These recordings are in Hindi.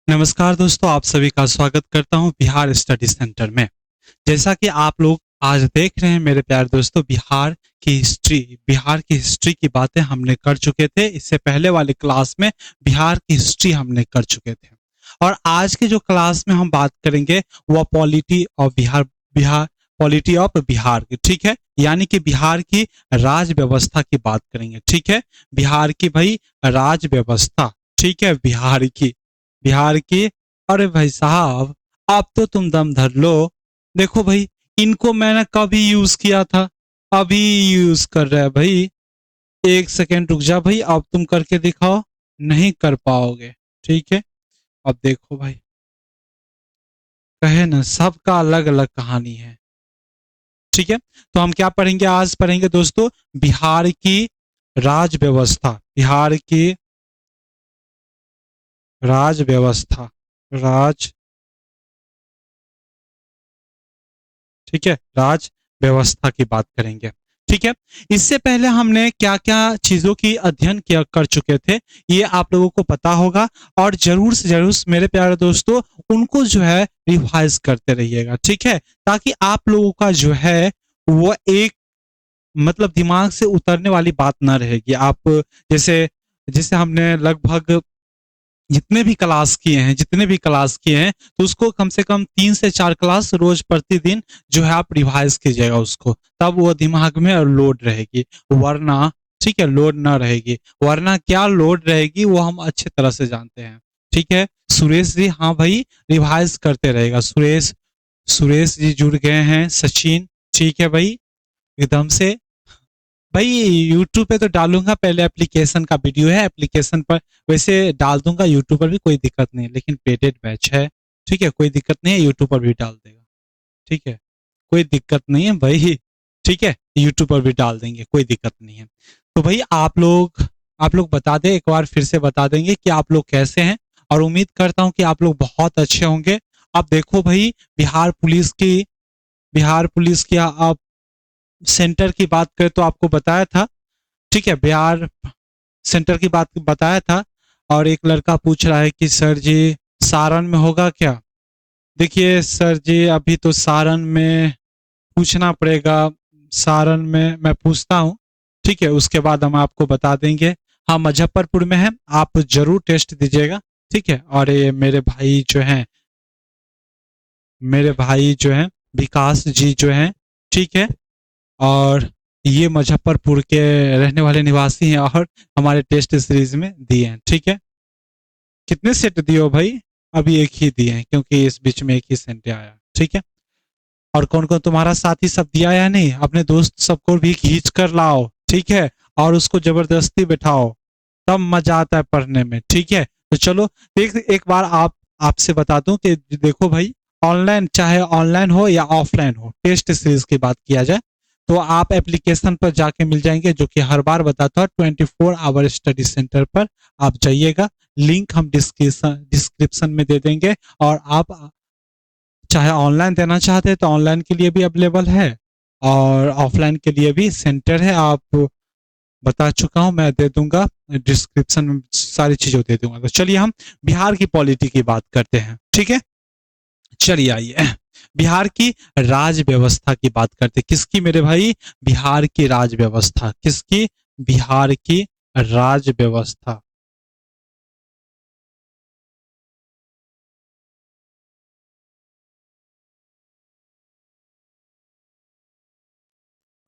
नमस्कार दोस्तों, आप सभी का स्वागत करता हूं बिहार स्टडी सेंटर में। जैसा कि आप लोग आज देख रहे हैं मेरे प्यारे दोस्तों, बिहार की हिस्ट्री की बातें हमने कर चुके थे। इससे पहले वाले क्लास में बिहार की हिस्ट्री हमने कर चुके थे और आज के जो क्लास में हम बात करेंगे वो पॉलिटी ऑफ बिहार की, ठीक है। यानी कि बिहार की राज व्यवस्था की बात करेंगे, ठीक है। बिहार की भाई राज व्यवस्था, ठीक है। बिहार की अरे भाई साहब, अब तो तुम दम धर लो। देखो भाई, इनको मैंने कभी यूज किया था, अभी यूज कर रहा है भाई। एक सेकेंड रुक जा भाई, अब तुम करके दिखाओ। नहीं कर पाओगे, ठीक है। अब देखो भाई, कहे ना सबका अलग अलग कहानी है, ठीक है। तो हम क्या पढ़ेंगे, आज पढ़ेंगे दोस्तों बिहार की राज व्यवस्था। बिहार की राज व्यवस्था, राज, ठीक है, राज व्यवस्था की बात करेंगे, ठीक है। इससे पहले हमने क्या क्या चीजों की अध्ययन किया कर चुके थे, ये आप लोगों को पता होगा। और जरूर से जरूर मेरे प्यारे दोस्तों उनको जो है रिवाइज करते रहिएगा, ठीक है। ताकि आप लोगों का जो है वो एक मतलब दिमाग से उतरने वाली बात ना रहेगी। आप जैसे जैसे हमने लगभग जितने भी क्लास किए हैं तो उसको कम से कम 3 से 4 क्लास रोज प्रतिदिन जो है आप रिवाइज कीजिएगा उसको, तब वो दिमाग में लोड रहेगी। वरना, ठीक है, लोड ना रहेगी। वरना क्या लोड रहेगी वो हम अच्छे तरह से जानते हैं, ठीक है। सुरेश जी, हाँ भाई, रिवाइज करते रहेगा। सुरेश सुरेश जी जुड़ गए हैं। सचिन, ठीक है भाई, एकदम से भाई। यूट्यूब पे तो डालूंगा, पहले एप्लीकेशन का वीडियो है, एप्लीकेशन पर वैसे डाल दूंगा। यूट्यूब पर भी कोई दिक्कत नहीं है, लेकिन पेडेड बैच है, ठीक है, कोई दिक्कत नहीं है, यूट्यूब पर भी डाल देगा, ठीक है, कोई दिक्कत नहीं है भाई, ठीक है। यूट्यूब पर भी डाल देंगे, कोई दिक्कत नहीं है। तो भाई आप लोग बता दें, एक बार फिर से बता देंगे कि आप लोग कैसे हैं, और उम्मीद करता हूं कि आप लोग बहुत अच्छे होंगे। अब देखो भाई, बिहार पुलिस की आप सेंटर की बात करें तो आपको बताया था, ठीक है, बिहार सेंटर की बात बताया था। और एक लड़का पूछ रहा है कि सर जी सारण में होगा क्या। देखिए सर जी, अभी तो सारण में पूछना पड़ेगा। सारण में मैं पूछता हूँ, ठीक है, उसके बाद हम आपको बता देंगे। हाँ, मुजफ्फरपुर में है, आप जरूर टेस्ट दीजिएगा, ठीक है। और ये मेरे भाई जो हैं विकास जी जो हैं, ठीक है। और ये मुजफ्फरपुर के रहने वाले निवासी हैं और हमारे टेस्ट सीरीज में दिए हैं, ठीक है। कितने सेट दिए हो भाई? अभी एक ही दिए हैं, क्योंकि इस बीच में एक ही सेंट आया, ठीक है। और कौन कौन तुम्हारा साथी सब दिया या नहीं, अपने दोस्त सबको भी खींच कर लाओ, ठीक है। और उसको जबरदस्ती बिठाओ, तब मजा आता है पढ़ने में, ठीक है। तो चलो, एक बार आपसे बता दूं कि देखो भाई, ऑनलाइन, चाहे ऑनलाइन हो या ऑफलाइन हो, टेस्ट सीरीज की बात किया जाए तो आप एप्लीकेशन पर जाके मिल जाएंगे, जो कि हर बार बताता हूँ 24 आवर स्टडी सेंटर पर आप जाइएगा। लिंक हम डिस्क्रिप्शन में दे देंगे। और आप चाहे ऑनलाइन देना चाहते हैं तो ऑनलाइन के लिए भी अवेलेबल है, और ऑफलाइन के लिए भी सेंटर है। आप बता चुका हूं, मैं दे दूंगा डिस्क्रिप्शन में, सारी चीजें दे दूंगा। तो चलिए हम बिहार की पॉलिटी की बात करते हैं, ठीक है। चलिए आइए, बिहार की राज व्यवस्था की बात करते हैं। किसकी मेरे भाई? बिहार की राज व्यवस्था। किसकी? बिहार की राज व्यवस्था।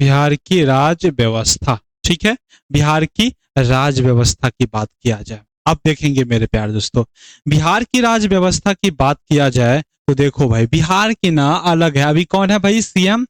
बिहार की राज व्यवस्था, ठीक है। बिहार की राज व्यवस्था की बात किया जाए, अब देखेंगे मेरे प्यारे दोस्तों, बिहार की राज व्यवस्था की बात किया जाए तो देखो भाई, बिहार की ना अलग है। अभी कौन है भाई सीएम?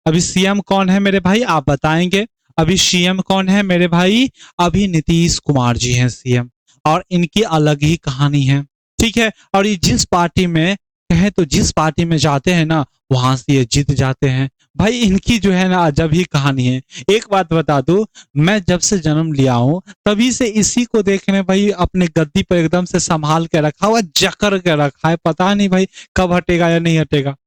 अभी सीएम कौन है मेरे भाई, आप बताएंगे। अभी सीएम कौन है मेरे भाई? अभी नीतीश कुमार जी हैं सीएम, और इनकी अलग ही कहानी है, ठीक है। और ये जिस पार्टी में कहें तो जिस पार्टी में जाते हैं ना, वहां से ये जीत जाते हैं भाई। इनकी जो है ना अजब ही कहानी है। एक बात बता दूं, मैं जब से जन्म लिया हूं तभी से इसी को देख रहे हैं भाई, अपने गद्दी पर एकदम से संभाल के रखा हुआ, जकड़ के रखा है। पता नहीं भाई कब हटेगा या नहीं हटेगा।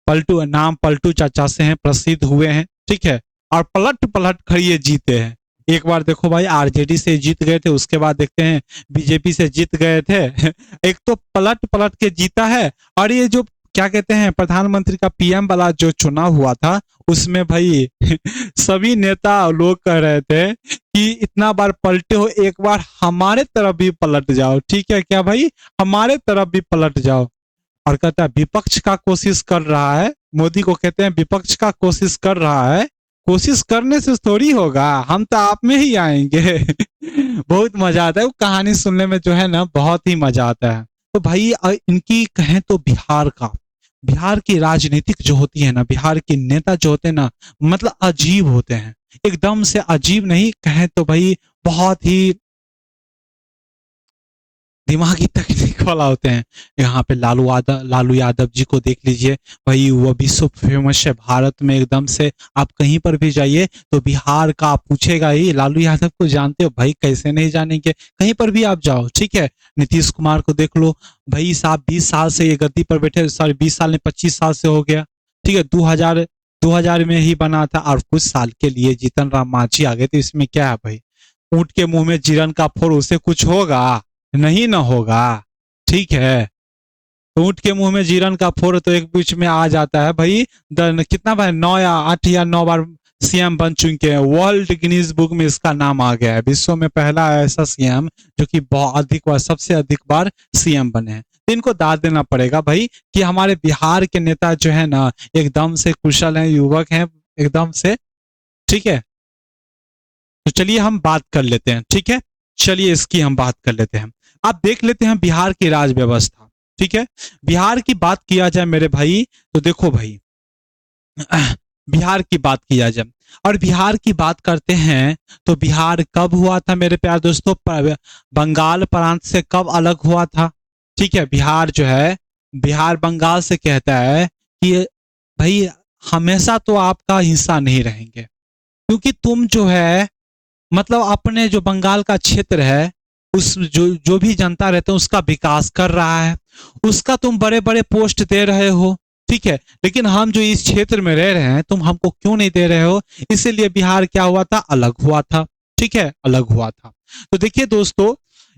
पलटू नाम पलटू चाचा से हैं, प्रसिद्ध हुए हैं, ठीक है। और पलट पलट कर ये जीते हैं। एक बार देखो भाई आरजेडी से जीत गए थे, उसके बाद देखते हैं बीजेपी से जीत गए थे। एक तो पलट पलट के जीता है। और ये जो क्या कहते हैं प्रधानमंत्री का पीएम वाला जो चुनाव हुआ था, उसमें भाई सभी नेता लोग कह रहे थे कि इतना बार पलटे हो, एक बार हमारे तरफ भी पलट जाओ, ठीक है क्या भाई, हमारे तरफ भी पलट जाओ। और कहता है विपक्ष का कोशिश कर रहा है, मोदी को कहते हैं विपक्ष का कोशिश कर रहा है, कोशिश करने से थोड़ी होगा, हम तो आप में ही आएंगे। बहुत मजा आता है वो कहानी सुनने में, जो है ना बहुत ही मजा आता है। तो भाई इनकी कहें तो बिहार की राजनीतिक जो होती है ना, बिहार के नेता जो होते हैं ना, मतलब अजीब होते हैं, एकदम से अजीब नहीं कहें तो भाई बहुत ही दिमागी तकनीक वाला होते हैं। यहाँ पे लालू यादव जी को देख लीजिए भाई, वो विश्व फेमस है भारत में एकदम से। आप कहीं पर भी जाइए तो बिहार का आप पूछेगा ही, लालू यादव को जानते हो भाई, कैसे नहीं जानेंगे, कहीं पर भी आप जाओ, ठीक है। नीतीश कुमार को देख लो भाई साहब, 20 साल से ये गद्दी पर बैठे, सॉरी 20 साल में 25 साल से हो गया, ठीक है। 2000 में ही बना था, और कुछ साल के लिए जीतन राम मांझी आ गए, तो इसमें क्या है भाई, ऊंट के मुंह में जीरन का फोड़, उसे कुछ होगा नहीं ना होगा, ठीक है। तो ऊंट के मुंह में जीरन का फोड़ तो एक बीच में आ जाता है भाई। कितना बार, 9 या 8 या 9 बार सीएम बन चुके हैं, वर्ल्ड गिनीज बुक में इसका नाम आ गया है, विश्व में पहला ऐसा सीएम जो कि बहुत अधिक बार, सबसे अधिक बार सीएम बने हैं। तो इनको दाद देना पड़ेगा भाई कि हमारे बिहार के नेता जो है ना एकदम से कुशल हैं, युवक हैं एकदम से, ठीक है। तो चलिए हम बात कर लेते हैं, ठीक है, चलिए इसकी हम बात कर लेते हैं। आप देख लेते हैं बिहार की राज व्यवस्था, ठीक है। बिहार की बात किया जाए मेरे भाई, तो देखो भाई, बिहार की बात किया जाए और बिहार की बात करते हैं, तो बिहार कब हुआ था मेरे प्यार दोस्तों, बंगाल प्रांत से कब अलग हुआ था, ठीक है। बिहार जो है, बिहार बंगाल से कहता है कि भाई हमेशा तो आपका हिस्सा नहीं रहेंगे, क्योंकि तुम जो है मतलब अपने जो बंगाल का क्षेत्र है, उस जो जो भी जनता रहते हैं उसका विकास कर रहा है, उसका तुम बड़े बड़े पोस्ट दे रहे हो, ठीक है। लेकिन हम जो इस क्षेत्र में रह रहे हैं, तुम हमको क्यों नहीं दे रहे हो, इसीलिए बिहार क्या हुआ था, अलग हुआ था, ठीक है, अलग हुआ था। तो देखिए दोस्तों,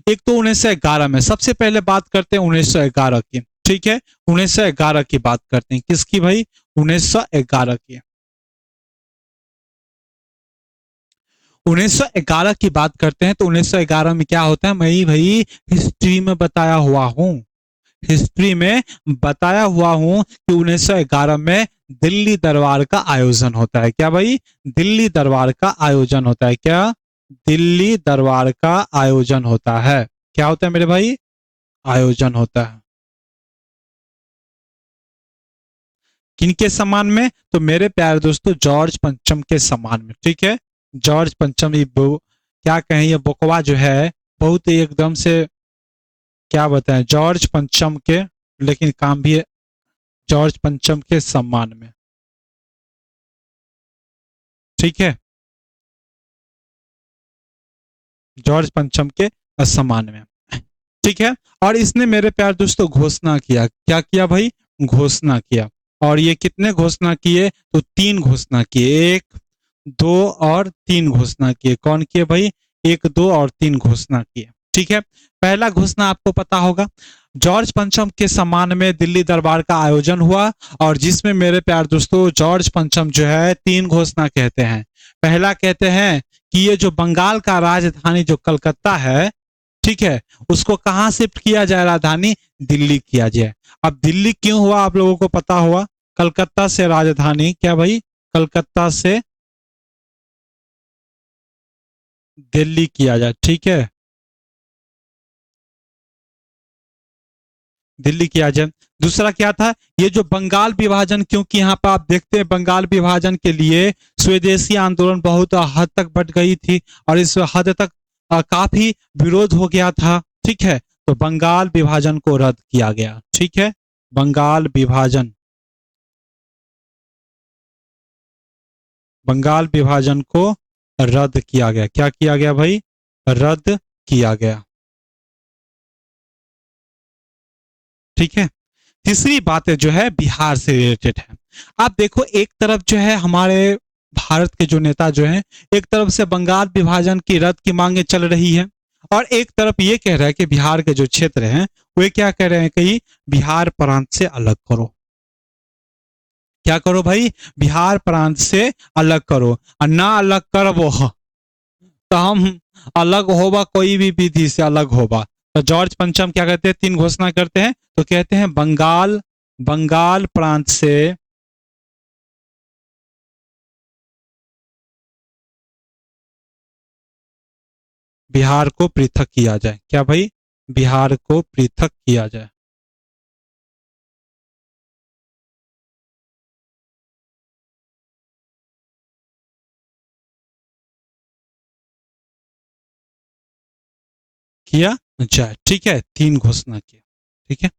एक तो 1911 में, सबसे पहले बात करते हैं 1911 की, ठीक है। 1911 की बात करते हैं, किसकी भाई, 1911 की। 1911 की बात करते हैं, तो 1911 में क्या होता है, मैं भाई हिस्ट्री में बताया हुआ हूं, हिस्ट्री में बताया हुआ हूं कि 1911 में दिल्ली दरबार का आयोजन होता है, क्या भाई, दिल्ली दरबार का आयोजन होता है, क्या, दिल्ली दरबार का आयोजन होता है, क्या होता है मेरे भाई, आयोजन होता है। किनके सम्मान में, तो मेरे प्यारे दोस्तों जॉर्ज पंचम के सम्मान में, ठीक है। जॉर्ज पंचम, ये क्या कहें, ये बकवा जो है बहुत ही एकदम से, क्या बताएं, जॉर्ज पंचम के, लेकिन काम भी है जॉर्ज पंचम के सम्मान में, ठीक है, जॉर्ज पंचम के सम्मान में, ठीक है। और इसने मेरे प्यार दोस्तों घोषणा किया, क्या किया भाई, घोषणा किया। और ये कितने घोषणा किए, तो 3 घोषणा किए, 1, 2 और 3 घोषणा किए। कौन किए भाई, 1, 2 और 3 घोषणा किए, ठीक है। पहला घोषणा आपको पता होगा, जॉर्ज पंचम के सम्मान में दिल्ली दरबार का आयोजन हुआ, और जिसमें मेरे प्यार दोस्तों जॉर्ज पंचम जो है 3 घोषणा कहते हैं। पहला कहते हैं कि ये जो बंगाल का राजधानी जो कलकत्ता है, ठीक है, उसको कहां शिफ्ट किया जाए, राजधानी दिल्ली किया जाए। अब दिल्ली क्यों हुआ आप लोगों को पता हुआ, कलकत्ता से राजधानी, क्या भाई, कलकत्ता से दिल्ली किया जाए, ठीक है, दिल्ली किया जाए। दूसरा क्या था, ये जो बंगाल विभाजन, क्योंकि यहाँ पर आप देखते हैं बंगाल विभाजन के लिए स्वदेशी आंदोलन बहुत हद तक बढ़ गई थी, और इस हद तक काफी विरोध हो गया था, ठीक है। तो बंगाल विभाजन को रद्द किया गया, ठीक है, बंगाल विभाजन, बंगाल विभाजन को रद्द किया गया, क्या किया गया भाई, रद्द किया गया, ठीक है। तीसरी बात जो है बिहार से रिलेटेड है। आप देखो एक तरफ जो है हमारे भारत के जो नेता जो हैं, एक तरफ से बंगाल विभाजन की रद्द की मांगे चल रही है और एक तरफ ये कह रहा है कि बिहार के जो क्षेत्र हैं वे क्या कह रहे हैं कि बिहार प्रांत से अलग करो। क्या करो भाई? बिहार प्रांत से अलग करो और ना अलग करबो तो हम अलग होगा, कोई भी विधि से अलग होगा। तो जॉर्ज पंचम क्या कहते हैं? 3 घोषणा करते हैं, तो कहते हैं बंगाल प्रांत से बिहार को पृथक किया जाए। क्या भाई? बिहार को पृथक किया जाए। किया जाए, ठीक है। 3 घोषणा किया, ठीक है,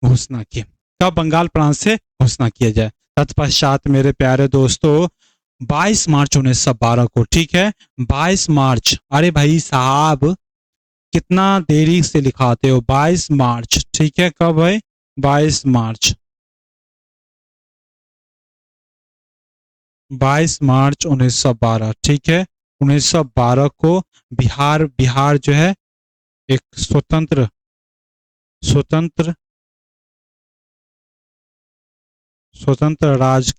घोषणा की। कब? बंगाल प्रांत से घोषणा किया जाए। तत्पश्चात मेरे प्यारे दोस्तों 22 मार्च 1912 को, ठीक है, 22 मार्च, अरे भाई साहब कितना देरी से लिखाते हो, 22 मार्च, ठीक है, कब है? 22 मार्च, 22 मार्च 1912, ठीक है, 1912 को बिहार बिहार जो है एक स्वतंत्र स्वतंत्र स्वतंत्र राज्य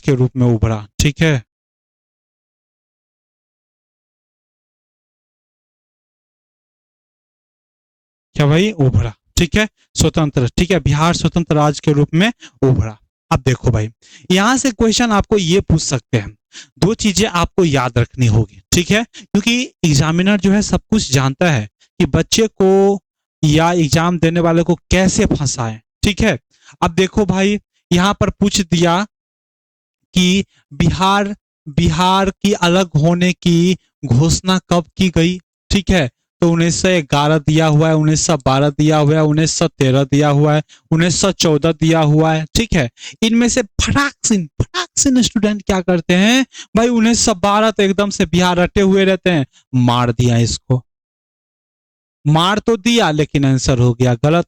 के रूप में उभरा, ठीक है। क्या भाई? उभरा, ठीक है, स्वतंत्र, ठीक है, बिहार स्वतंत्र राज्य के रूप में उभरा। अब देखो भाई, यहां से क्वेश्चन आपको ये पूछ सकते हैं, 2 चीजें आपको याद रखनी होगी, ठीक है, क्योंकि एग्जामिनर जो है सब कुछ जानता है कि बच्चे को या एग्जाम देने वाले को कैसे फंसाएं, ठीक है। अब देखो भाई, यहां पर पूछ दिया कि बिहार बिहार की अलग होने की घोषणा कब की गई, ठीक है, तो 1911 दिया हुआ है, 1912 दिया हुआ है, 1913 दिया हुआ है, 1914 दिया हुआ है, ठीक है। इनमें से फटाक सिन स्टूडेंट क्या करते हैं भाई, 1912 तो एकदम से बिहार रटे हुए रहते हैं, मार दिया इसको, मार तो दिया लेकिन आंसर हो गया गलत।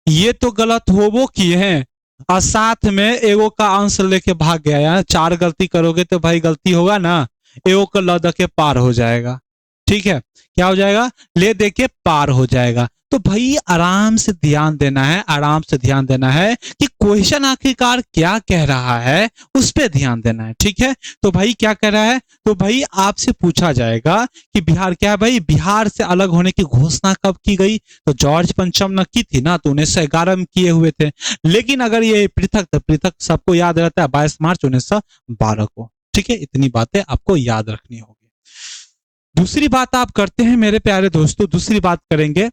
ये तो गलत हो वो किए हैं और साथ में एगो का आंसर लेके भाग गया। यार 4 गलती करोगे तो भाई गलती होगा ना, एगो को ल के पार हो जाएगा, ठीक है। क्या हो जाएगा? ले दे के पार हो जाएगा। तो भाई आराम से ध्यान देना है, आराम से ध्यान देना है कि क्वेश्चन आखिरकार क्या कह रहा है, उस पर ध्यान देना है, ठीक है। तो भाई क्या कह रहा है? तो भाई आपसे पूछा जाएगा कि बिहार क्या है भाई, बिहार से अलग होने की घोषणा कब की गई, तो जॉर्ज पंचम ने की थी ना, तो 1911 में किए हुए थे। लेकिन अगर ये पृथक, तो पृथक सबको याद रहता है 22 मार्च 1912 को, ठीक है। इतनी बातें आपको याद रखनी होगी। दूसरी बात आप करते हैं मेरे प्यारे दोस्तों, दूसरी बात करेंगे।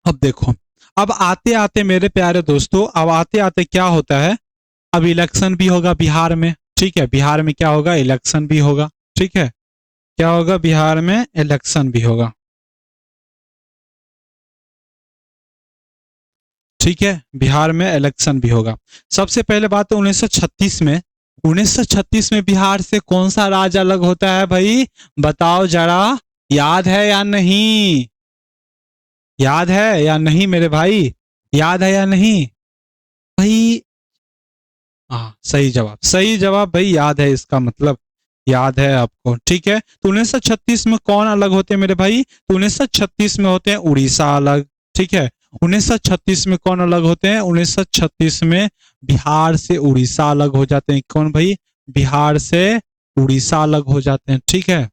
अब देखो, अब आते आते मेरे प्यारे दोस्तों, अब आते आते क्या होता है, अब इलेक्शन भी होगा बिहार में, ठीक है। बिहार में क्या होगा? इलेक्शन भी होगा, ठीक है। क्या होगा? बिहार में इलेक्शन भी होगा, ठीक है। बिहार में इलेक्शन भी होगा। सबसे पहले बात तो 1936 में, 1936 में बिहार से कौन सा राज्य अलग होता है भाई? बताओ जरा, याद है या नहीं? याद है या नहीं मेरे भाई? याद है या नहीं भाई? हाँ, सही जवाब, सही जवाब भाई, याद है, इसका मतलब याद है आपको, ठीक है। तो 1936 में कौन अलग होते हैं मेरे भाई? तो 1936 में होते हैं उड़ीसा अलग, ठीक है। 1936 में कौन अलग होते हैं? 1936 में बिहार से उड़ीसा अलग हो जाते हैं। कौन भाई? बिहार से उड़ीसा अलग हो जाते हैं, ठीक है।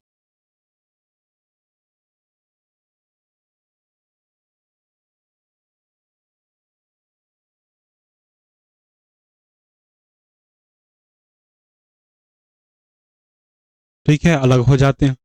ठीक है, अलग हो जाते हैं।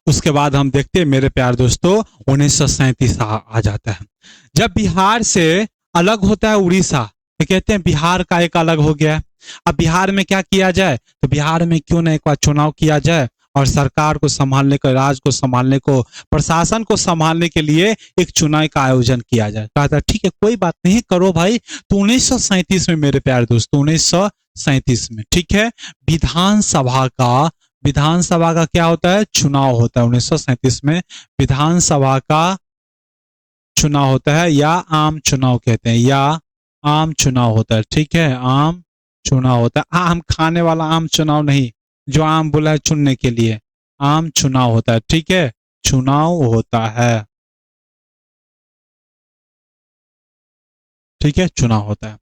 उसके बाद हम देखते हैं मेरे प्यार दोस्तों, 1937 आ जाता है। जब बिहार से अलग होता है उड़ीसा, तो कहते हैं बिहार का एक अलग हो गया। अब बिहार में क्या किया जाए? तो बिहार में क्यों ना एक बार चुनाव किया जाए और सरकार को संभालने को, राज्य को संभालने को, प्रशासन को संभालने के लिए एक चुनाव का आयोजन किया जाए। कहा था ठीक है, कोई बात नहीं, करो भाई। तो 1937 में मेरे प्यारे दोस्तों, 1937 में, ठीक है, विधानसभा का विधानसभा का क्या होता है? चुनाव होता है। 1937 में विधानसभा का चुनाव होता है, या आम चुनाव कहते हैं, या आम चुनाव होता है, ठीक है, आम चुनाव होता है। आम खाने वाला आम चुनाव नहीं, जो आम बोला है चुनने के लिए, आम चुनाव होता है, ठीक है, चुनाव होता है, ठीक है, चुनाव होता है।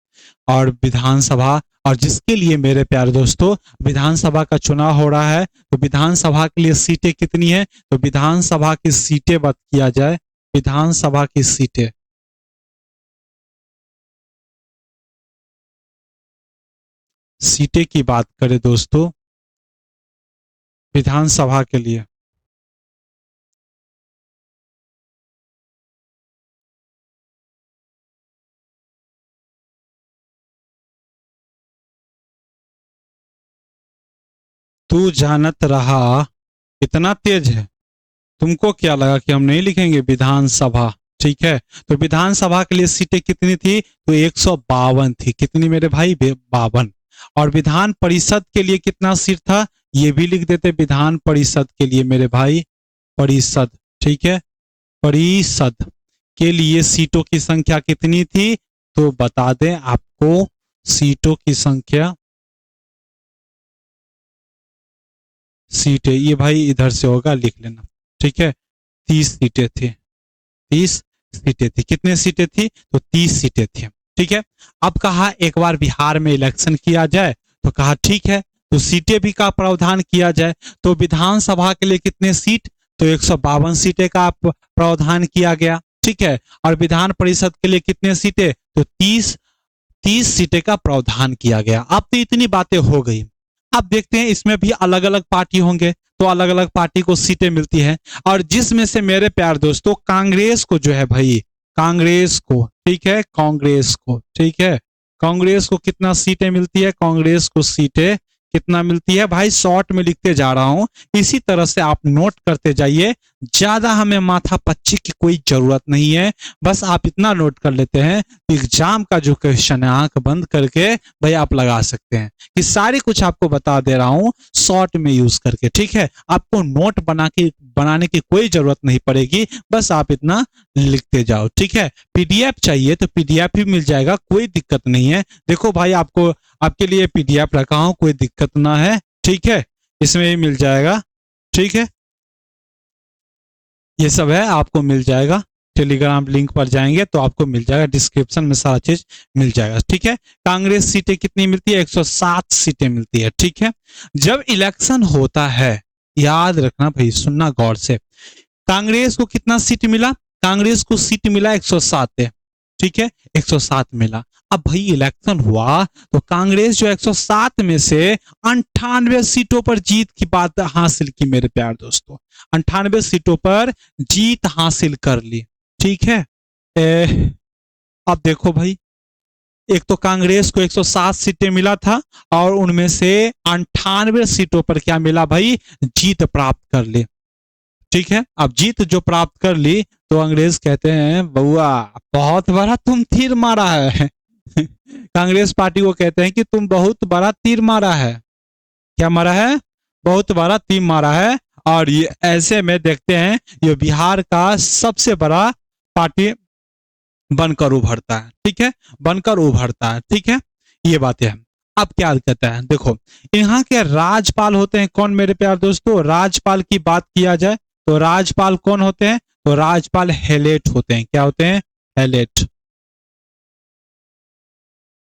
और विधानसभा, और जिसके लिए मेरे प्यारे दोस्तों विधानसभा का चुनाव हो रहा है, तो विधानसभा के लिए सीटें कितनी है, तो विधानसभा की सीटें बात किया जाए, विधानसभा की सीटें, सीटें की बात करें दोस्तों विधानसभा के लिए, तू जानत रहा, इतना तेज है, तुमको क्या लगा कि हम नहीं लिखेंगे विधानसभा, ठीक है। तो विधानसभा के लिए सीटें कितनी थी, तो 152 थी, कितनी मेरे भाई, 52। और विधान परिषद के लिए कितना सीट था, ये भी लिख देते, विधान परिषद के लिए मेरे भाई, परिषद, ठीक है, परिषद के लिए सीटों की संख्या कितनी थी, तो बता दें आपको, सीटों की संख्या, सीटें ये भाई इधर से होगा, लिख लेना, ठीक है, 30 सीटें थी, 30 सीटें थी, कितने सीटें थी, तो 30 सीटें थी, ठीक है। अब कहा एक बार बिहार में इलेक्शन किया जाए, तो कहा ठीक है, तो सीटें भी का प्रावधान किया जाए, तो विधानसभा के लिए कितने सीट, तो 152 सीटें का प्रावधान किया गया, ठीक है। और विधान परिषद के लिए कितने सीटें, तो 30 सीटें का प्रावधान किया गया। अब तो इतनी बातें हो गई। अब देखते हैं इसमें भी अलग अलग पार्टी होंगे, तो अलग अलग पार्टी को सीटें मिलती है, और जिसमें से मेरे प्यार दोस्तों कांग्रेस को जो है भाई, कांग्रेस को, ठीक है, कांग्रेस को, ठीक है, कांग्रेस को कितना सीटें मिलती है, कांग्रेस को सीटें कितना मिलती है भाई, शॉर्ट में लिखते जा रहा हूं, इसी तरह से आप नोट करते जाइए, ज्यादा हमें माथा पच्ची की कोई जरूरत नहीं है, बस आप इतना नोट कर लेते हैं, एग्जाम का जो क्वेश्चन है आंख बंद करके भाई आप लगा सकते हैं, कि सारी कुछ आपको बता दे रहा हूं शॉर्ट में यूज करके, ठीक है। आपको नोट बनाने की कोई जरूरत नहीं पड़ेगी, बस आप इतना लिखते जाओ, ठीक है। पीडीएफ चाहिए तो पीडीएफ भी मिल जाएगा, कोई दिक्कत नहीं है। देखो भाई आपको, आपके लिए पीडीएफ रखा हूं, कोई दिक्कत ना है, ठीक है, इसमें भी मिल जाएगा, ठीक है, ये सब है आपको मिल जाएगा, टेलीग्राम लिंक पर जाएंगे तो आपको मिल जाएगा, डिस्क्रिप्शन में सारा चीज मिल जाएगा, ठीक है। कांग्रेस सीटें कितनी मिलती है, 107 सीटें मिलती है, ठीक है। जब इलेक्शन होता है, याद रखना भाई, सुनना गौर से, कांग्रेस को कितना सीट मिला, कांग्रेस को सीट मिला 107 है, ठीक है, 107 मिला। अब भाई इलेक्शन हुआ तो कांग्रेस जो 107 में से 98 सीटों पर जीत की बात हासिल की मेरे प्यार दोस्तों, 98 सीटों पर जीत हासिल कर ली, ठीक है। अब देखो भाई, एक तो कांग्रेस को 107 सीटें मिला था, और उनमें से 98 सीटों पर क्या मिला भाई, जीत प्राप्त कर ली, ठीक है। अब जीत जो प्राप्त कर ली, तो अंग्रेज कहते हैं बउआ बहुत बड़ा तुम तीर मारा है कांग्रेस पार्टी को कहते हैं कि तुम बहुत बड़ा तीर मारा है, क्या मारा है, बहुत बड़ा तीर मारा है। और ये ऐसे में देखते हैं ये बिहार का सबसे बड़ा पार्टी बनकर उभरता है, ठीक है, बनकर उभरता है, ठीक है, ये बातें हैं। अब क्या कहता है, देखो यहाँ के राज्यपाल होते हैं कौन मेरे प्यार दोस्तों, राज्यपाल की बात किया जाए तो राज्यपाल कौन होते हैं, तो राज्यपाल हैलेट होते हैं, क्या होते हैं, हैलेट,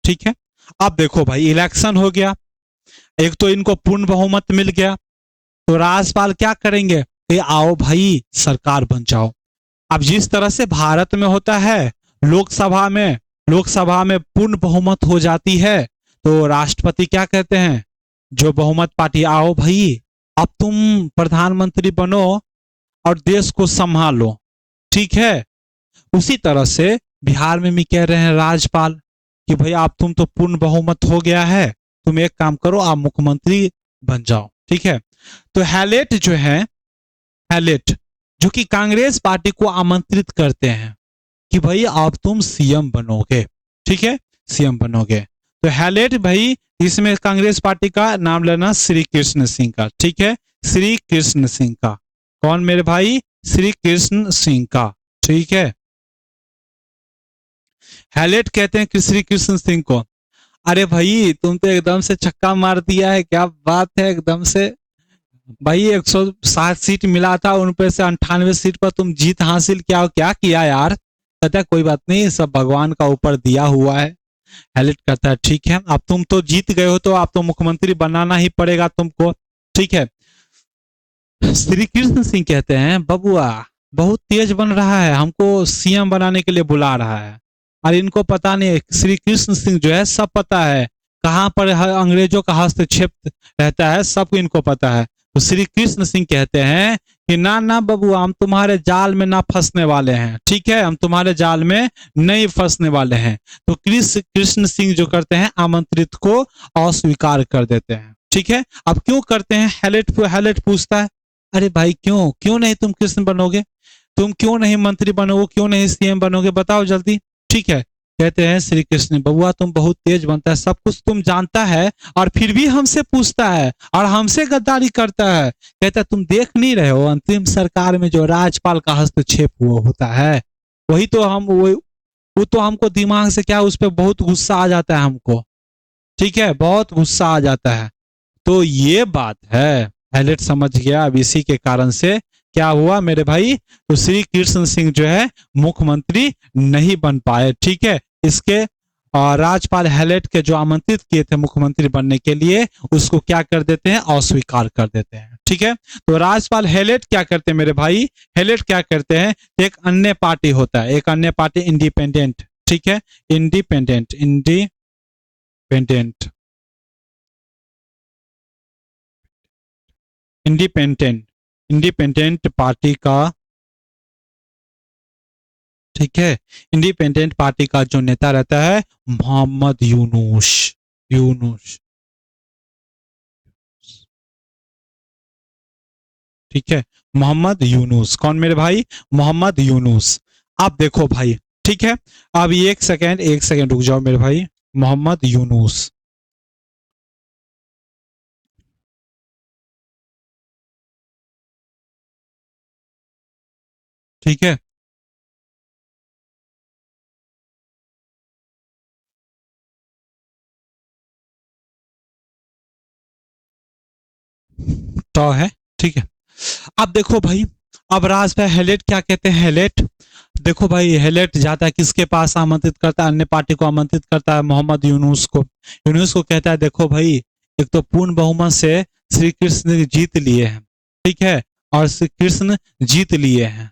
ठीक है। अब देखो भाई इलेक्शन हो गया, एक तो इनको पूर्ण बहुमत मिल गया, तो राज्यपाल क्या करेंगे, आओ भाई सरकार बन जाओ। अब जिस तरह से भारत में होता है, लोकसभा में पूर्ण बहुमत हो जाती है, तो राष्ट्रपति क्या कहते हैं, जो बहुमत पार्टी, आओ भाई अब तुम प्रधानमंत्री बनो और देश को संभालो, ठीक है। उसी तरह से बिहार में भी कह रहे हैं राज्यपाल कि भाई आप तुम तो पूर्ण बहुमत हो गया है, तुम एक काम करो आप मुख्यमंत्री बन जाओ, ठीक है। तो हैलेट जो है, हैलेट जो कि कांग्रेस पार्टी को आमंत्रित करते हैं कि भाई अब तुम सीएम बनोगे, ठीक है, सीएम बनोगे। तो हैलेट भाई, इसमें कांग्रेस पार्टी का नाम लेना श्री कृष्ण सिंह का, ठीक है, श्री कृष्ण सिंह का, कौन मेरे भाई, श्री कृष्ण सिंह का, ठीक है, हैलेट कहते हैं कि श्री कृष्ण सिंह को। अरे भाई तुम तो एकदम से छक्का मार दिया है, क्या बात है एकदम से। भाई 107 सीट मिला था, उन पे से 98 सीट पर तुम जीत हासिल किया, क्या किया यार। कहता है कोई बात नहीं, सब भगवान का ऊपर दिया हुआ है। हेलिट करता है ठीक है, अब तुम तो जीत गए हो तो आप तो मुख्यमंत्री बनाना ही पड़ेगा तुमको। ठीक है। श्री कृष्ण सिंह कहते हैं बबुआ बहुत तेज बन रहा है, हमको सीएम बनाने के लिए बुला रहा है। और इनको पता नहीं है, श्री कृष्ण सिंह जो है सब पता है, कहाँ पर अंग्रेजों का हस्तक्षेप रहता है, सब इनको पता है। तो श्री कृष्ण सिंह कहते हैं कि ना ना बबुआ, हम तुम्हारे जाल में ना फंसने वाले हैं, ठीक है, हम तुम्हारे जाल में नहीं फंसने वाले हैं। तो कृष्ण सिंह जो करते हैं आमंत्रित को अस्वीकार कर देते हैं। ठीक है, अब क्यों करते हैं, हैलेट पूछता है अरे भाई क्यों क्यों नहीं तुम कृष्ण बनोगे, तुम क्यों नहीं मंत्री बनोगे, क्यों नहीं सीएम बनोगे, बताओ जल्दी। ठीक है, कहते हैं श्री कृष्ण बबुआ तुम बहुत तेज बनता है, सब कुछ तुम जानता है और फिर भी हमसे पूछता है और हमसे गद्दारी करता है। कहता है तुम देख नहीं रहे हो अंतरिम सरकार में जो राज्यपाल का हस्तक्षेप हुआ होता है, वही तो हम वो तो हमको दिमाग से क्या, उस पर बहुत गुस्सा आ जाता है हमको। ठीक है, बहुत गुस्सा आ जाता है। तो ये बात है, पायलट समझ गया। अब इसी के कारण से क्या हुआ मेरे भाई, तो श्री कृष्ण सिंह जो है मुख्यमंत्री नहीं बन पाए। ठीक है, इसके राज्यपाल हैलेट के जो आमंत्रित किए थे मुख्यमंत्री बनने के लिए, उसको क्या कर देते हैं, अस्वीकार कर देते हैं। ठीक है, तो राज्यपाल हैलेट क्या करते हैं मेरे भाई, हैलेट क्या करते हैं, एक अन्य पार्टी होता है, एक अन्य पार्टी इंडिपेंडेंट। ठीक है, independent independent independent independent party का, ठीक है, इंडिपेंडेंट पार्टी का जो नेता रहता है मोहम्मद यूनुस। यूनुस, ठीक है, मोहम्मद यूनुस। कौन मेरे भाई, मोहम्मद यूनुस। आप देखो भाई, ठीक है, अब एक सेकेंड रुक जाओ मेरे भाई। मोहम्मद यूनुस, ठीक है, तो है, ठीक है। अब देखो भाई, अब राज भाई हेलेट क्या कहते हैं, हेलेट देखो भाई, हेलेट जाता है किसके पास, आमंत्रित करता है अन्य पार्टी को, आमंत्रित करता है मोहम्मद यूनुस को। यूनुस को कहता है देखो भाई, एक तो पूर्ण बहुमत से श्री कृष्ण जीत लिए हैं, ठीक है, और श्री कृष्ण जीत लिए हैं,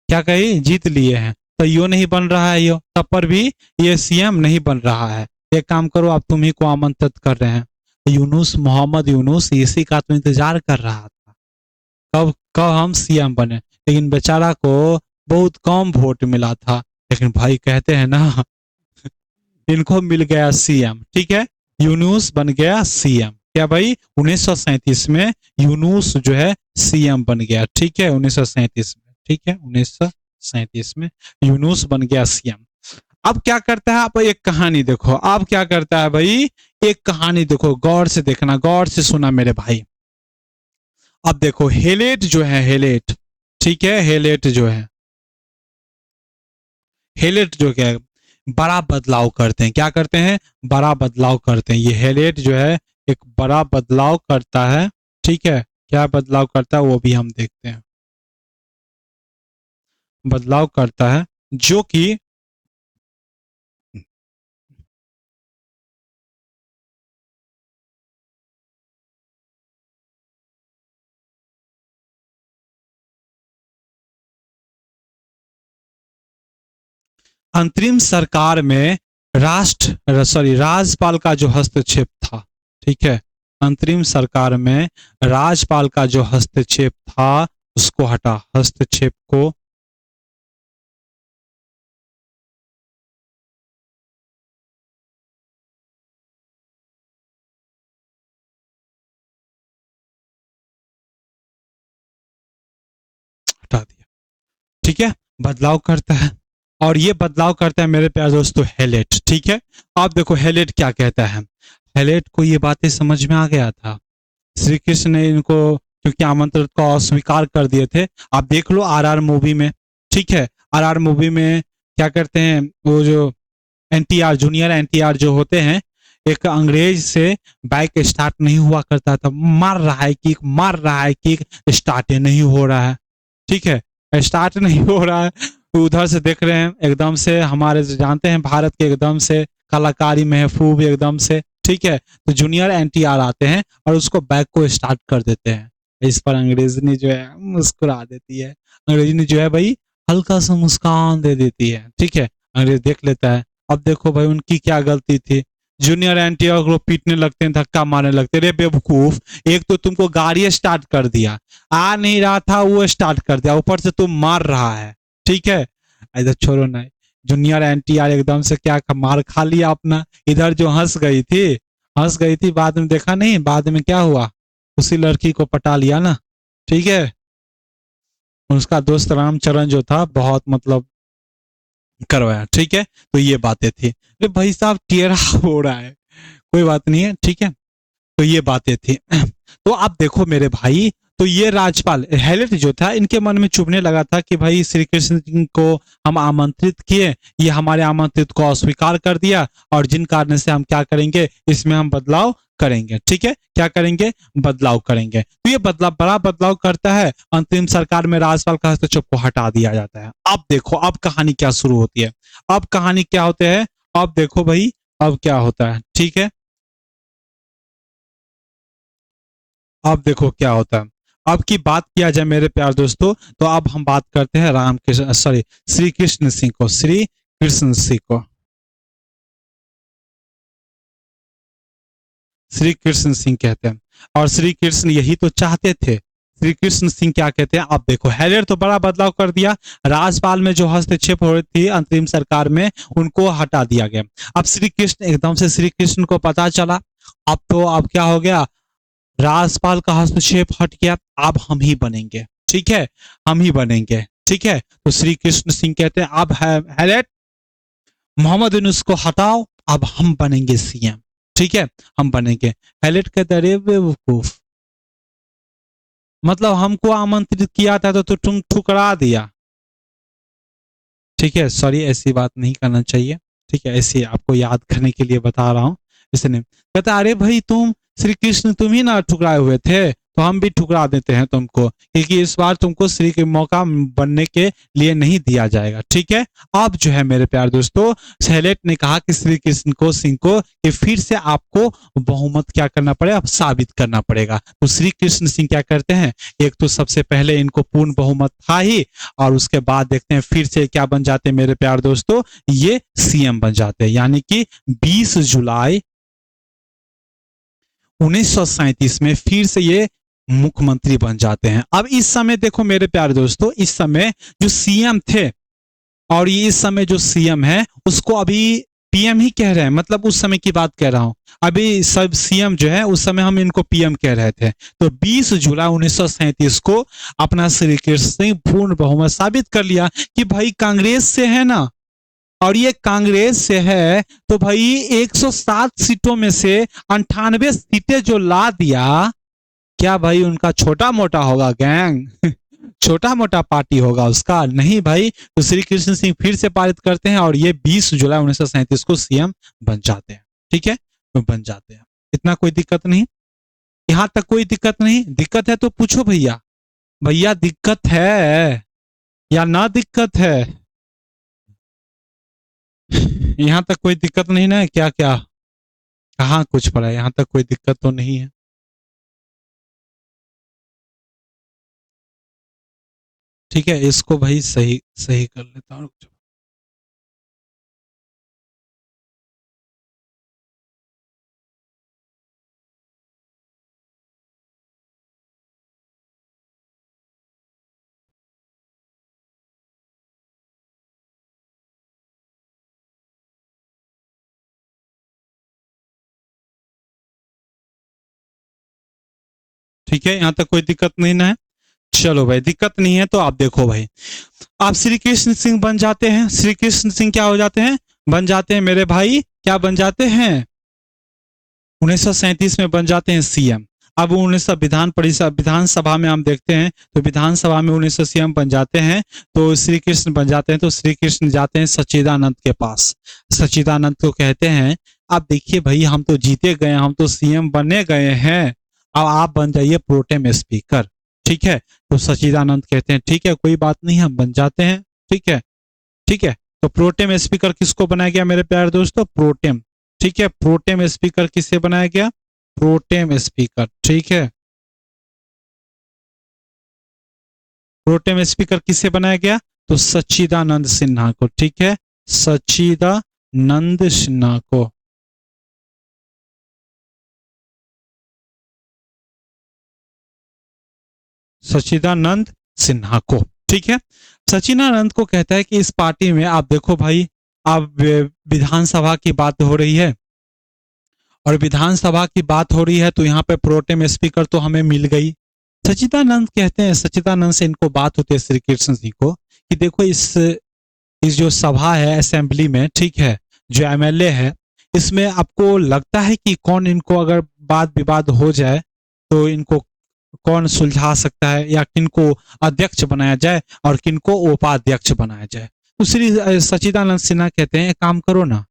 क्या कही, जीत लिए हैं, तो यो नहीं बन रहा है, यो तब पर भी ये सीएम नहीं बन रहा है। एक काम करो, आप तुम ही को आमंत्रित कर रहे हैं। यूनुस, मोहम्मद यूनुस इसी का तो इंतजार कर रहा था, कब कब हम सीएम बने, लेकिन बेचारा को बहुत कम वोट मिला था। लेकिन भाई कहते हैं ना, इनको मिल गया सीएम। ठीक है, यूनुस बन गया सीएम। क्या भाई, 1937 में यूनुस जो है सीएम बन गया। ठीक है, 1937 में, ठीक है, 1937 में यूनुस बन गया सीएम। अब क्या करता है, आप एक कहानी देखो, अब क्या करता है भाई, एक कहानी देखो, गौर से देखना, गौर से सुना मेरे भाई। अब देखो हेलेट जो है, हेलेट, ठीक है, हेलेट जो है, हेलेट जो क्या है, बड़ा बदलाव करते हैं, क्या करते हैं, बड़ा बदलाव करते हैं। ये हेलेट जो है एक बड़ा बदलाव करता है। ठीक है, क्या बदलाव करता है वो भी हम देखते हैं। बदलाव करता है जो कि अंतरिम सरकार में राज्यपाल का जो हस्तक्षेप था। ठीक है, अंतरिम सरकार में राज्यपाल का जो हस्तक्षेप था उसको हटा, हस्तक्षेप को हटा दिया। ठीक है, बदलाव करता है, और ये बदलाव करता है मेरे प्यारे दोस्तों हेलेट। ठीक है, आप देखो हेलेट क्या कहता है, हेलेट को ये बातें समझ में आ गया था, श्री कृष्ण ने इनको क्योंकि आमंत्रण को अस्वीकार कर दिए थे। आप देख लो आरआर मूवी में, ठीक है, आरआर मूवी में क्या करते हैं, वो जो एनटीआर, जूनियर एनटीआर जो होते हैं, एक अंग्रेज से बाइक स्टार्ट नहीं हुआ करता था, मार रहा है किक, मार रहा है किक, स्टार्ट ही नहीं हो रहा है। ठीक है, स्टार्ट नहीं हो रहा है। उधर से देख रहे हैं एकदम से हमारे जानते हैं भारत के एकदम से कलाकारी महफूब एकदम से, ठीक है, तो जूनियर एनटीआर आते हैं और उसको बाइक को स्टार्ट कर देते हैं। इस पर अंग्रेज ने जो है मुस्कुरा देती है, अंग्रेजी ने जो है भाई हल्का सा मुस्कान दे देती है। ठीक है, अंग्रेज देख लेता है। अब देखो भाई उनकी क्या गलती थी, जूनियर एनटीआर को पीटने लगते हैं, धक्का मारने लगते हैं। रे बेवकूफ, एक तो तुमको गाड़ी स्टार्ट कर दिया, आ नहीं रहा था वो स्टार्ट कर दिया, ऊपर से तुम मार रहा है। ठीक है, इधर छोड़ो ना, जूनियर एनटीआर एकदम से क्या मार खा लिया अपना। इधर जो हंस गई थी, बाद में देखा नहीं, बाद में क्या हुआ, उसी लड़की को पटा लिया ना। ठीक है, उसका दोस्त रामचरण जो था बहुत मतलब करवाया। ठीक है, तो ये बातें थी। अरे भाई साहब टेढ़ा हो रहा है, कोई बात नहीं है। ठीक है, तो ये बातें थी। तो आप देखो मेरे भाई, तो ये राज्यपाल हैलेट जो था इनके मन में चुभने लगा था कि भाई श्री कृष्ण को हम आमंत्रित किए, ये हमारे आमंत्रित को अस्वीकार कर दिया, और जिन कारण से हम क्या करेंगे, इसमें हम बदलाव करेंगे। ठीक है, क्या करेंगे, बदलाव करेंगे। तो ये बदलाव, बड़ा बदलाव करता है, अंतरिम सरकार में राज्यपाल का हस्तक्षेप को हटा दिया जाता है। अब देखो अब कहानी क्या शुरू होती है, अब कहानी क्या होते हैं, अब देखो भाई अब क्या होता है। ठीक है, अब देखो क्या होता है। अब की बात किया जाए मेरे प्यार दोस्तों, तो अब हम बात करते हैं राम कृष्ण, सॉरी, श्री कृष्ण सिंह को, श्री कृष्ण सिंह को, श्री कृष्ण सिंह कहते हैं। और श्री कृष्ण यही तो चाहते थे। श्री कृष्ण सिंह क्या कहते हैं, अब देखो हैलेट तो बड़ा बदलाव कर दिया, राज्यपाल में जो हस्तक्षेप हो रही थी अंतरिम सरकार में, उनको हटा दिया गया। अब श्री कृष्ण एकदम से, श्री कृष्ण को पता चला, अब तो अब क्या हो गया, राज्यपाल का हस्तक्षेप हट गया, अब हम ही बनेंगे। ठीक है, हम ही बनेंगे। ठीक है, तो श्री कृष्ण सिंह कहते हैं अब हैलेट, मोहम्मद यूनुस को हटाओ, अब हम बनेंगे सीएम। ठीक है, हम बनेंगे। हैलेट कहते अरे बेवकूफ, मतलब हमको आमंत्रित किया था तो तुम ठुकरा दिया। ठीक है, सॉरी ऐसी बात नहीं करना चाहिए। ठीक है, ऐसे आपको याद करने के लिए बता रहा हूँ, इसने कहता अरे भाई तुम श्री कृष्ण तुम ही ना ठुकराए हुए थे, तो हम भी ठुकरा देते हैं तुमको, क्योंकि इस बार तुमको श्री के मौका बनने के लिए नहीं दिया जाएगा। ठीक है, अब जो है मेरे प्यार दोस्तों, सैलेट ने कहा कि श्री कृष्ण को सिंह को कि फिर से आपको बहुमत क्या करना पड़ेगा, साबित करना पड़ेगा। तो श्री कृष्ण सिंह क्या करते हैं, एक तो सबसे पहले इनको पूर्ण बहुमत था ही, और उसके बाद देखते हैं फिर से क्या बन जाते हैं मेरे प्यार दोस्तों, ये सीएम बन जाते हैं। यानी कि 20 जुलाई 1937 में फिर से ये मुख्यमंत्री बन जाते हैं। अब इस समय देखो मेरे प्यारे दोस्तों, इस समय जो सीएम थे, और ये इस समय जो सीएम है उसको अभी पीएम ही कह रहे हैं, मतलब उस समय की बात कह रहा हूं। अभी सब सीएम जो है उस समय हम इनको पीएम कह रहे थे। तो 20 जुलाई 1937 को अपना श्री कृष्ण सिंह पूर्ण बहुमत साबित कर लिया कि भाई कांग्रेस से है ना, और ये कांग्रेस से है, तो भाई 107 सीटों में से 98 सीटें जो ला दिया, क्या भाई उनका छोटा मोटा होगा गैंग छोटा मोटा पार्टी होगा उसका, नहीं भाई। तो श्री कृष्ण सिंह फिर से पारित करते हैं और ये 20 जुलाई 1937 को सीएम बन जाते हैं। ठीक है, तो बन जाते हैं, इतना कोई दिक्कत नहीं, यहां तक कोई दिक्कत नहीं। दिक्कत है तो पूछो भैया, भैया दिक्कत है या ना दिक्कत है, यहाँ तक कोई दिक्कत नहीं ना, क्या क्या कहाँ कुछ पड़ा है, यहाँ तक कोई दिक्कत तो नहीं है। ठीक है, इसको भाई सही सही कर लेता हूँ। ठीक है, यहाँ तक कोई दिक्कत नहीं ना है। चलो भाई दिक्कत नहीं है, तो आप देखो भाई, आप श्री कृष्ण सिंह बन जाते हैं। श्री कृष्ण सिंह क्या हो जाते हैं, बन जाते हैं मेरे भाई, क्या बन जाते हैं, 1937 में बन जाते हैं सीएम। अब 1900 विधानसभा में हम देखते हैं तो विधानसभा में 1900 सीएम बन जाते हैं, तो श्री कृष्ण बन जाते हैं, तो श्री कृष्ण जाते हैं सच्चिदानंद के पास। सच्चिदानंद को कहते हैं आप देखिए भाई हम तो जीते गए, हम तो सीएम बने गए हैं, अब आप बन जाइए प्रोटेम स्पीकर। ठीक है, तो सच्चिदानंद कहते हैं ठीक है कोई बात नहीं हम बन जाते हैं। ठीक है, ठीक है, तो प्रोटेम स्पीकर किसको बनाया गया मेरे प्यारे दोस्तों? प्रोटेम। ठीक है, प्रोटेम स्पीकर किसे बनाया गया? Pro tem speaker. ठीक है, प्रोटेम स्पीकर किसे बनाया गया? तो सच्चिदानंद सिन्हा को। ठीक है, सच्चिदानंद सिन्हा को। सच्चिदानंद सिन्हा को। ठीक है, सच्चिदानंद को कहता है कि इस पार्टी में आप देखो भाई, अब विधानसभा की बात हो रही है और विधानसभा की बात हो रही है तो यहाँ पे प्रोटेम स्पीकर तो हमें मिल गई। सच्चिदानंद कहते हैं, सच्चिदानंद से इनको बात होती है श्री कृष्ण जी को कि देखो इस जो सभा है असेंबली में, ठीक है, जो एमएलए है, इसमें आपको लगता है कि कौन इनको अगर वाद विवाद हो जाए तो इनको कौन सुलझा सकता है, या किनको अध्यक्ष बनाया जाए और किनको उपाध्यक्ष बनाया जाए? तो श्री सच्चिदानंद सिन्हा कहते हैं एक काम करो ना,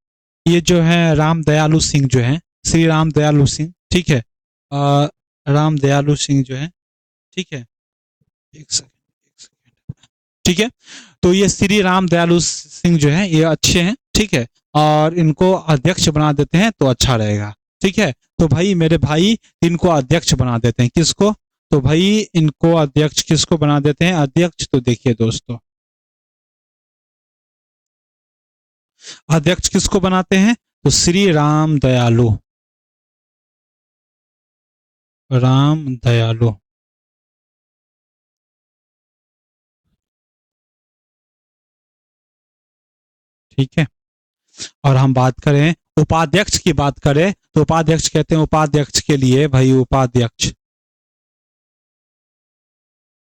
ये जो है राम दयालु सिंह जो है, श्री राम दयालु सिंह, ठीक है, राम दयालु सिंह जो है, ठीक है, एक सेकंड, ठीक है, तो ये श्री राम दयालु सिंह जो है ये अच्छे हैं, ठीक है, और इनको अध्यक्ष बना देते हैं तो अच्छा रहेगा। ठीक है, तो भाई मेरे भाई इनको अध्यक्ष बना देते हैं। किसको? तो भाई इनको अध्यक्ष किसको बना देते हैं? अध्यक्ष तो देखिए दोस्तों, अध्यक्ष किसको बनाते हैं? तो श्री राम दयालु, राम दयालु। ठीक है, और हम बात करें उपाध्यक्ष की बात करें तो उपाध्यक्ष कहते हैं उपाध्यक्ष के लिए भाई,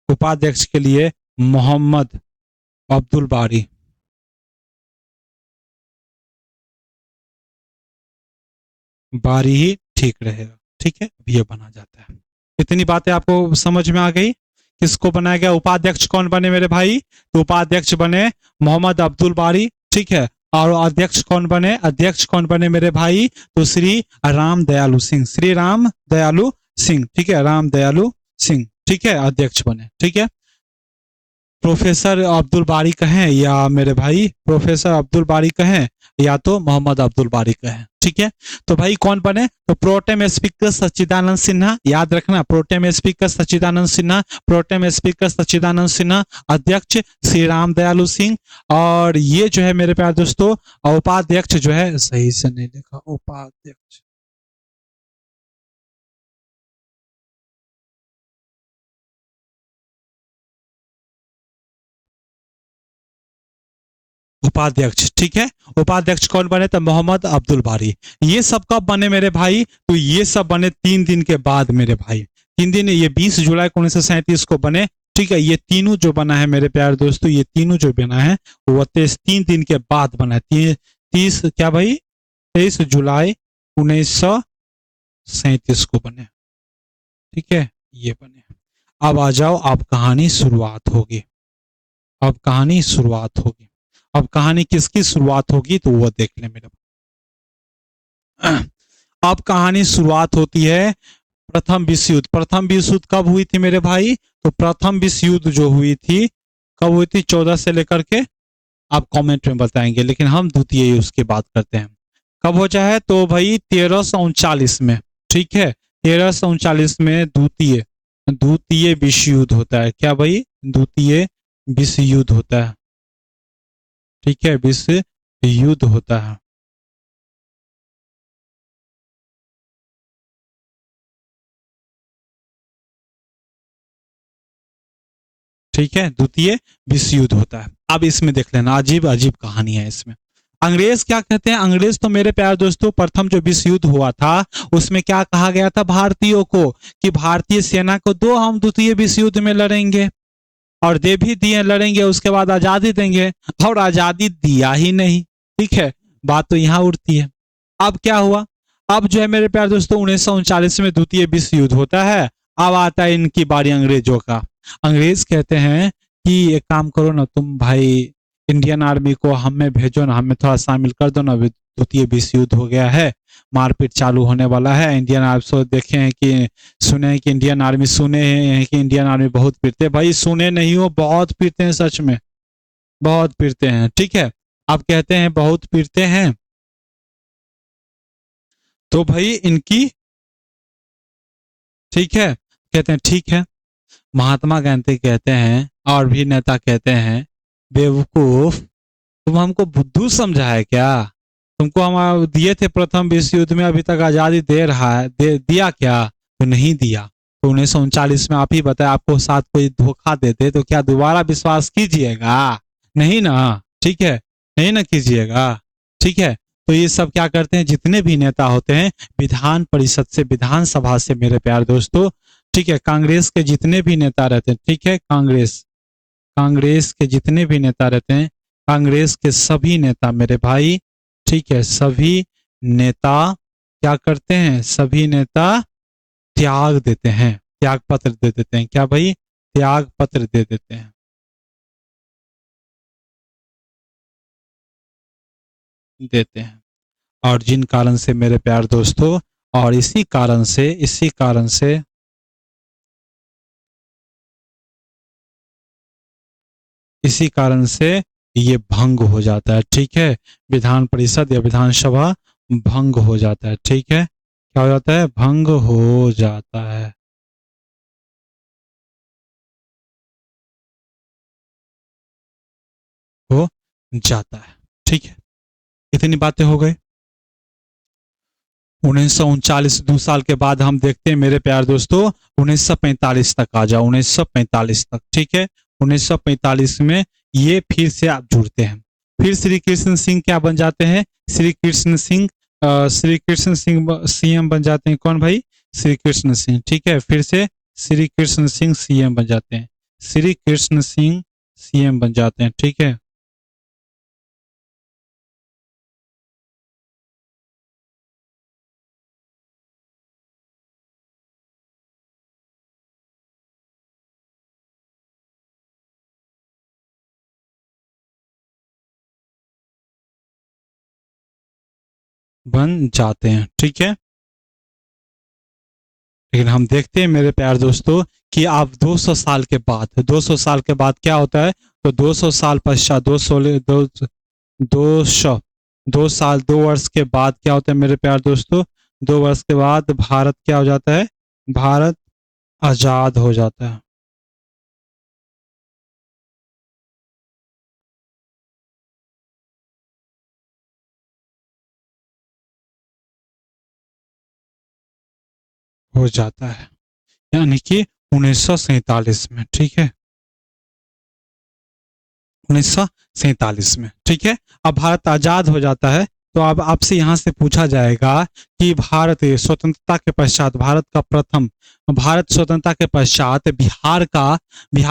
उपाध्यक्ष के लिए मोहम्मद अब्दुल बारी। बारी ही ठीक रहेगा। ठीक है, अब ये बना जाता है। इतनी बातें आपको समझ में आ गई? किसको बनाया गया? उपाध्यक्ष कौन बने मेरे भाई? तो उपाध्यक्ष बने मोहम्मद अब्दुल बारी। ठीक है, और अध्यक्ष कौन बने? अध्यक्ष कौन बने मेरे भाई? तो श्री राम दयालु सिंह, श्री राम दयालु सिंह। ठीक है, राम दयालु सिंह, ठीक है, अध्यक्ष बने। ठीक है, प्रोफेसर अब्दुल बारी कहें या मेरे भाई प्रोफेसर अब्दुल बारी कहें या तो मोहम्मद अब्दुल बारी कहें। ठीक है, तो भाई कौन बने? तो प्रोटेम स्पीकर सच्चिदानंद सिन्हा, याद रखना, प्रोटेम स्पीकर सच्चिदानंद सिन्हा, प्रोटेम स्पीकर सच्चिदानंद सिन्हा, अध्यक्ष श्री राम दयालु सिंह, और ये जो है मेरे प्यारे दोस्तों उपाध्यक्ष जो है, सही से नहीं लिखा, उपाध्यक्ष, उपाध्यक्ष। ठीक है, उपाध्यक्ष कौन बने? तो मोहम्मद अब्दुल बारी। ये सब कब बने मेरे भाई? तो ये सब बने 3 दिन के बाद मेरे भाई। 3 दिन, ये 20 जुलाई 1937 को बने। ठीक है, ये तीनों जो बना है मेरे प्यारे दोस्तों, ये तीनों जो बना है वो 3 दिन के बाद बना है। 30 क्या भाई? 23 जुलाई 1937 को बने। ठीक है, ये बने। अब आ जाओ, अब कहानी शुरुआत होगी। अब कहानी शुरुआत होगी। अब कहानी किसकी शुरुआत होगी तो वो देख ले मेरे। अब कहानी शुरुआत होती है प्रथम विश्व युद्ध। प्रथम विश्व युद्ध कब हुई थी मेरे भाई? तो प्रथम विश्व युद्ध जो हुई थी कब हुई थी? 14 से लेकर के, आप कमेंट में बताएंगे, लेकिन हम द्वितीय युद्ध की बात करते हैं। कब हो जाए? तो भाई 1339 में। ठीक है, 1339 में द्वितीय विश्व युद्ध होता है। क्या भाई? द्वितीय विश्व युद्ध होता है। ठीक है, विश्व युद्ध होता है। ठीक है, द्वितीय विश्व युद्ध होता है। अब इसमें देख लेना, अजीब अजीब कहानी है इसमें। अंग्रेज क्या कहते हैं? अंग्रेज तो मेरे प्यारे दोस्तों प्रथम जो विश्व युद्ध हुआ था उसमें क्या कहा गया था भारतीयों को कि भारतीय सेना को दो, हम द्वितीय विश्व युद्ध में लड़ेंगे, और दे भी दिए, लड़ेंगे, उसके बाद आजादी देंगे, और आजादी दिया ही नहीं। ठीक है, बात तो यहां उठती है। अब क्या हुआ? अब जो है मेरे प्यारे दोस्तों 1939 में द्वितीय विश्व युद्ध होता है। अब आता है इनकी बारी अंग्रेजों का। अंग्रेज कहते हैं कि एक काम करो ना तुम भाई, इंडियन आर्मी को हमें भेजो ना, हमें थोड़ा शामिल कर दो ना, द्वितीय विश्व युद्ध हो गया है, मारपीट चालू होने वाला है। इंडियन आर्मी सो देखे हैं कि सुने हैं कि इंडियन आर्मी, सुने हैं कि इंडियन आर्मी बहुत पीटते हैं। भाई सुने नहीं हो, बहुत पीटते हैं, सच में बहुत पीटते हैं। ठीक है, आप कहते हैं बहुत पीटते हैं, तो भाई इनकी, ठीक है, कहते हैं ठीक है। महात्मा गांधी कहते हैं और भी नेता कहते हैं, बेवकूफ, तुम हमको बुद्धू समझा है क्या? तुमको हम दिए थे प्रथम विश्व युद्ध में, अभी तक आजादी दे रहा है, दिया क्या? तो नहीं दिया। तो 1939 में आप ही बताए, आपको साथ कोई धोखा देते तो क्या दोबारा विश्वास कीजिएगा? नहीं ना, ठीक है, नहीं ना कीजिएगा। ठीक है, तो ये सब क्या करते हैं, जितने भी नेता होते हैं विधान परिषद से, विधानसभा से मेरे प्यारे दोस्तों, ठीक है, कांग्रेस के जितने भी नेता रहते हैं, ठीक है, कांग्रेस कांग्रेस के जितने भी नेता रहते हैं, कांग्रेस के सभी नेता मेरे भाई, ठीक है, सभी नेता क्या करते हैं, सभी नेता त्याग देते हैं, त्याग पत्र दे देते हैं। क्या भाई? त्याग पत्र दे देते हैं, देते हैं। और जिन कारण से मेरे प्यार दोस्तों, और इसी कारण से ये भंग हो जाता है। ठीक है, विधान परिषद या विधानसभा भंग हो जाता है। ठीक है, क्या हो जाता है? भंग हो जाता है, हो जाता है। ठीक है, इतनी बातें हो गई। 1939, 2 साल के बाद हम देखते हैं मेरे प्यार दोस्तों, 1945 तक आ जाओ, 1945 तक। ठीक है, 1945 में ये फिर से आप जुड़ते हैं। फिर श्री कृष्ण सिंह क्या बन जाते हैं? श्री कृष्ण सिंह, श्री कृष्ण सिंह सीएम बन जाते हैं। कौन भाई? श्री कृष्ण सिंह। ठीक है, फिर से श्री कृष्ण सिंह सीएम बन जाते हैं। श्री कृष्ण सिंह सीएम बन जाते हैं। ठीक है, बन जाते हैं। ठीक है, लेकिन हम देखते हैं मेरे प्यार दोस्तों कि अब 200 साल के बाद, 200 साल के बाद क्या होता है? तो 200 साल पश्चात, 200 2 साल 2 वर्ष के बाद क्या होता है मेरे प्यार दोस्तों? 2 वर्ष के बाद भारत क्या हो जाता है? भारत आजाद हो जाता है, हो जाता है, यानी कि 1947 में। ठीक है, 1947 में। ठीक है, अब भारत आजाद हो जाता है। तो अब आपसे यहां से पूछा जाएगा कि भारत स्वतंत्रता के पश्चात, भारत स्वतंत्रता के पश्चात बिहार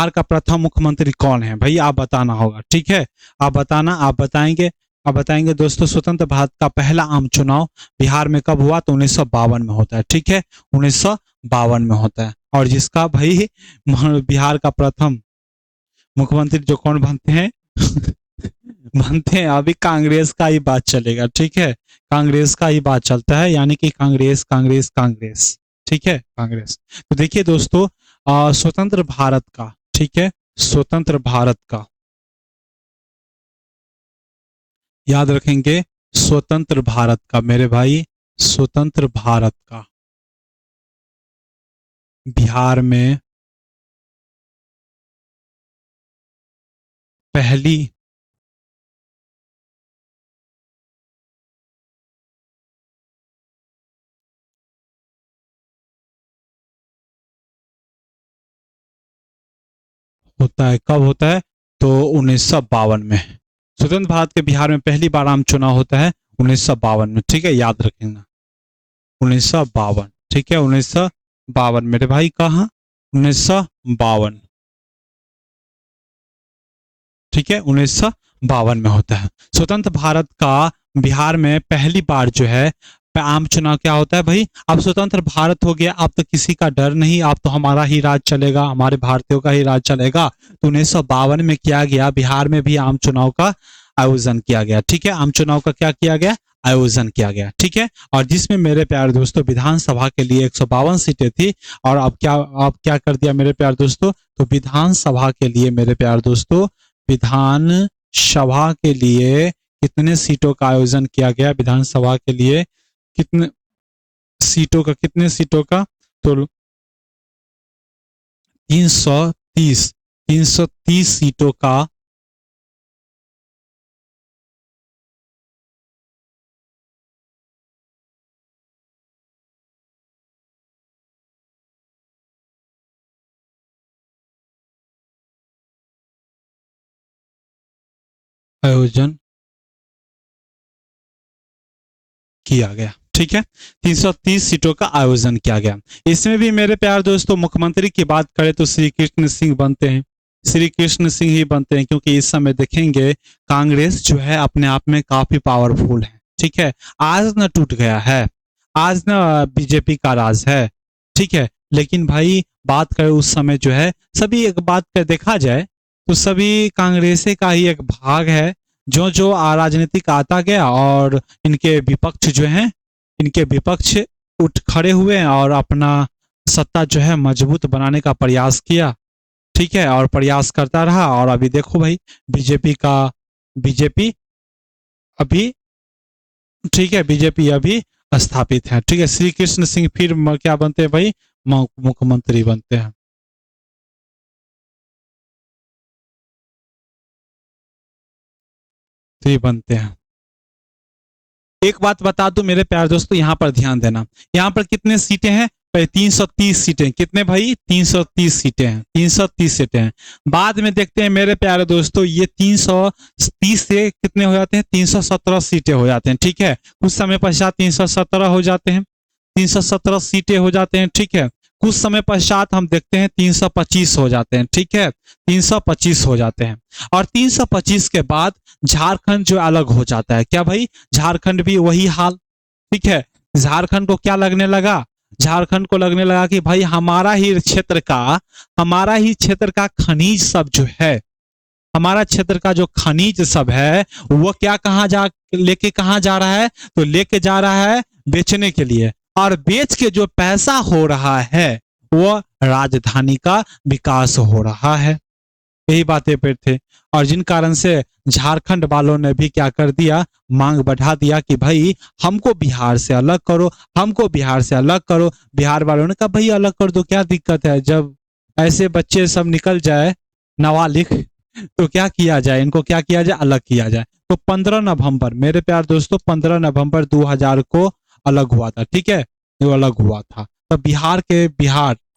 का प्रथम मुख्यमंत्री कौन है? भाई आप बताना होगा। ठीक है, आप बताना, आप बताएंगे दोस्तों। स्वतंत्र भारत का पहला आम चुनाव बिहार में कब हुआ? तो 1952 में होता है। ठीक है, 1952 में होता है। और जिसका भाई बिहार का प्रथम मुख्यमंत्री जो कौन बनते हैं? बनते हैं, अभी कांग्रेस का ही बात चलेगा। ठीक है, कांग्रेस का ही बात चलता है, यानी कि कांग्रेस कांग्रेस कांग्रेस। ठीक है, कांग्रेस। तो देखिए दोस्तों, स्वतंत्र भारत का, ठीक है, स्वतंत्र भारत का, याद रखेंगे, स्वतंत्र भारत का मेरे भाई, स्वतंत्र भारत का बिहार में पहली, होता है, कब होता है? तो 1952 में। स्वतंत्र भारत के बिहार में पहली बार आम चुनाव होता है 1952 में। ठीक है, याद रखेंगे, 1952। ठीक है, 1952 मेरे भाई, कहाँ? 1952। ठीक है, 1952 में होता है। स्वतंत्र भारत का बिहार में पहली बार जो है आम चुनाव क्या होता है भाई, अब स्वतंत्र भारत हो गया, अब तो किसी का डर नहीं, अब तो हमारा ही राज चलेगा, हमारे भारतीयों का ही राज चलेगा। तो 1952 में किया गया, बिहार में भी आम चुनाव का आयोजन किया गया। ठीक है, आम चुनाव का क्या किया गया, आयोजन किया गया। ठीक है, और जिसमें मेरे प्यारे दोस्तों विधानसभा के लिए 152 सीटें थी। और अब क्या कर दिया मेरे प्यारे दोस्तों, तो विधानसभा के लिए मेरे प्यारे दोस्तों, विधान सभा के लिए कितने सीटों का आयोजन किया गया, विधानसभा के लिए कितने सीटों का, तो 330 330 सीटों का आयोजन किया गया। ठीक है, 330 सीटों का आयोजन किया गया। इसमें भी मेरे प्यारे दोस्तों मुख्यमंत्री की बात करें तो श्री कृष्ण सिंह बनते हैं, श्री कृष्ण सिंह ही बनते हैं, क्योंकि इस समय देखेंगे कांग्रेस जो है अपने आप में काफी पावरफुल है। ठीक है, आज न टूट गया है, आज न बीजेपी का राज है। ठीक है, लेकिन भाई बात करें उस समय जो है, सभी एक बात कर देखा जाए तो सभी कांग्रेसी का ही एक भाग है। जो जो राजनीतिक आता गया और इनके विपक्ष जो हैं, इनके विपक्ष उठ खड़े हुए और अपना सत्ता जो है मजबूत बनाने का प्रयास किया। ठीक है, और प्रयास करता रहा, और अभी देखो भाई बीजेपी अभी, ठीक है, बीजेपी अभी स्थापित है। ठीक है, श्री कृष्ण सिंह फिर क्या बनते हैं भाई, मुख्यमंत्री बनते हैं। तो ये बनते हैं। एक बात बता दूं मेरे प्यारे दोस्तों, यहाँ पर ध्यान देना, यहाँ पर कितने सीटें हैं, 330 सीटें, कितने भाई, 330 सीटें हैं, 330 सीटें हैं। बाद में देखते हैं मेरे प्यारे दोस्तों, ये 330 से कितने हो जाते हैं, 317 सीटें हो जाते हैं। ठीक है, कुछ समय पश्चात 317 हो जाते हैं, 317 सीटें हो जाते हैं। ठीक है, कुछ समय पश्चात हम देखते हैं 325 हो जाते हैं। ठीक है, 325 हो जाते हैं, और 325 के बाद झारखंड जो अलग हो जाता है। क्या भाई, झारखंड भी वही हाल। ठीक है, झारखंड को क्या लगने लगा, झारखंड को लगने लगा कि भाई हमारा ही क्षेत्र का खनिज सब जो है, हमारा क्षेत्र का जो खनिज सब है वो क्या कहाँ जा रहा है, तो लेके जा रहा है बेचने के लिए, और बेच के जो पैसा हो रहा है वो राजधानी का विकास हो रहा है। यही बातें पे थे, और जिन कारण से झारखंड वालों ने भी क्या कर दिया, मांग बढ़ा दिया कि भाई हमको बिहार से अलग करो, हमको बिहार से अलग करो। बिहार वालों ने कहा भाई अलग कर दो, क्या दिक्कत है, जब ऐसे बच्चे सब निकल जाए नाबालिग, तो क्या किया जाए, इनको क्या किया जाए, अलग किया जाए। तो 15 नवंबर मेरे प्यार दोस्तों, 15 नवंबर 2000 को अलग हुआ था। ठीक है, जो अलग हुआ था, तो बिहार,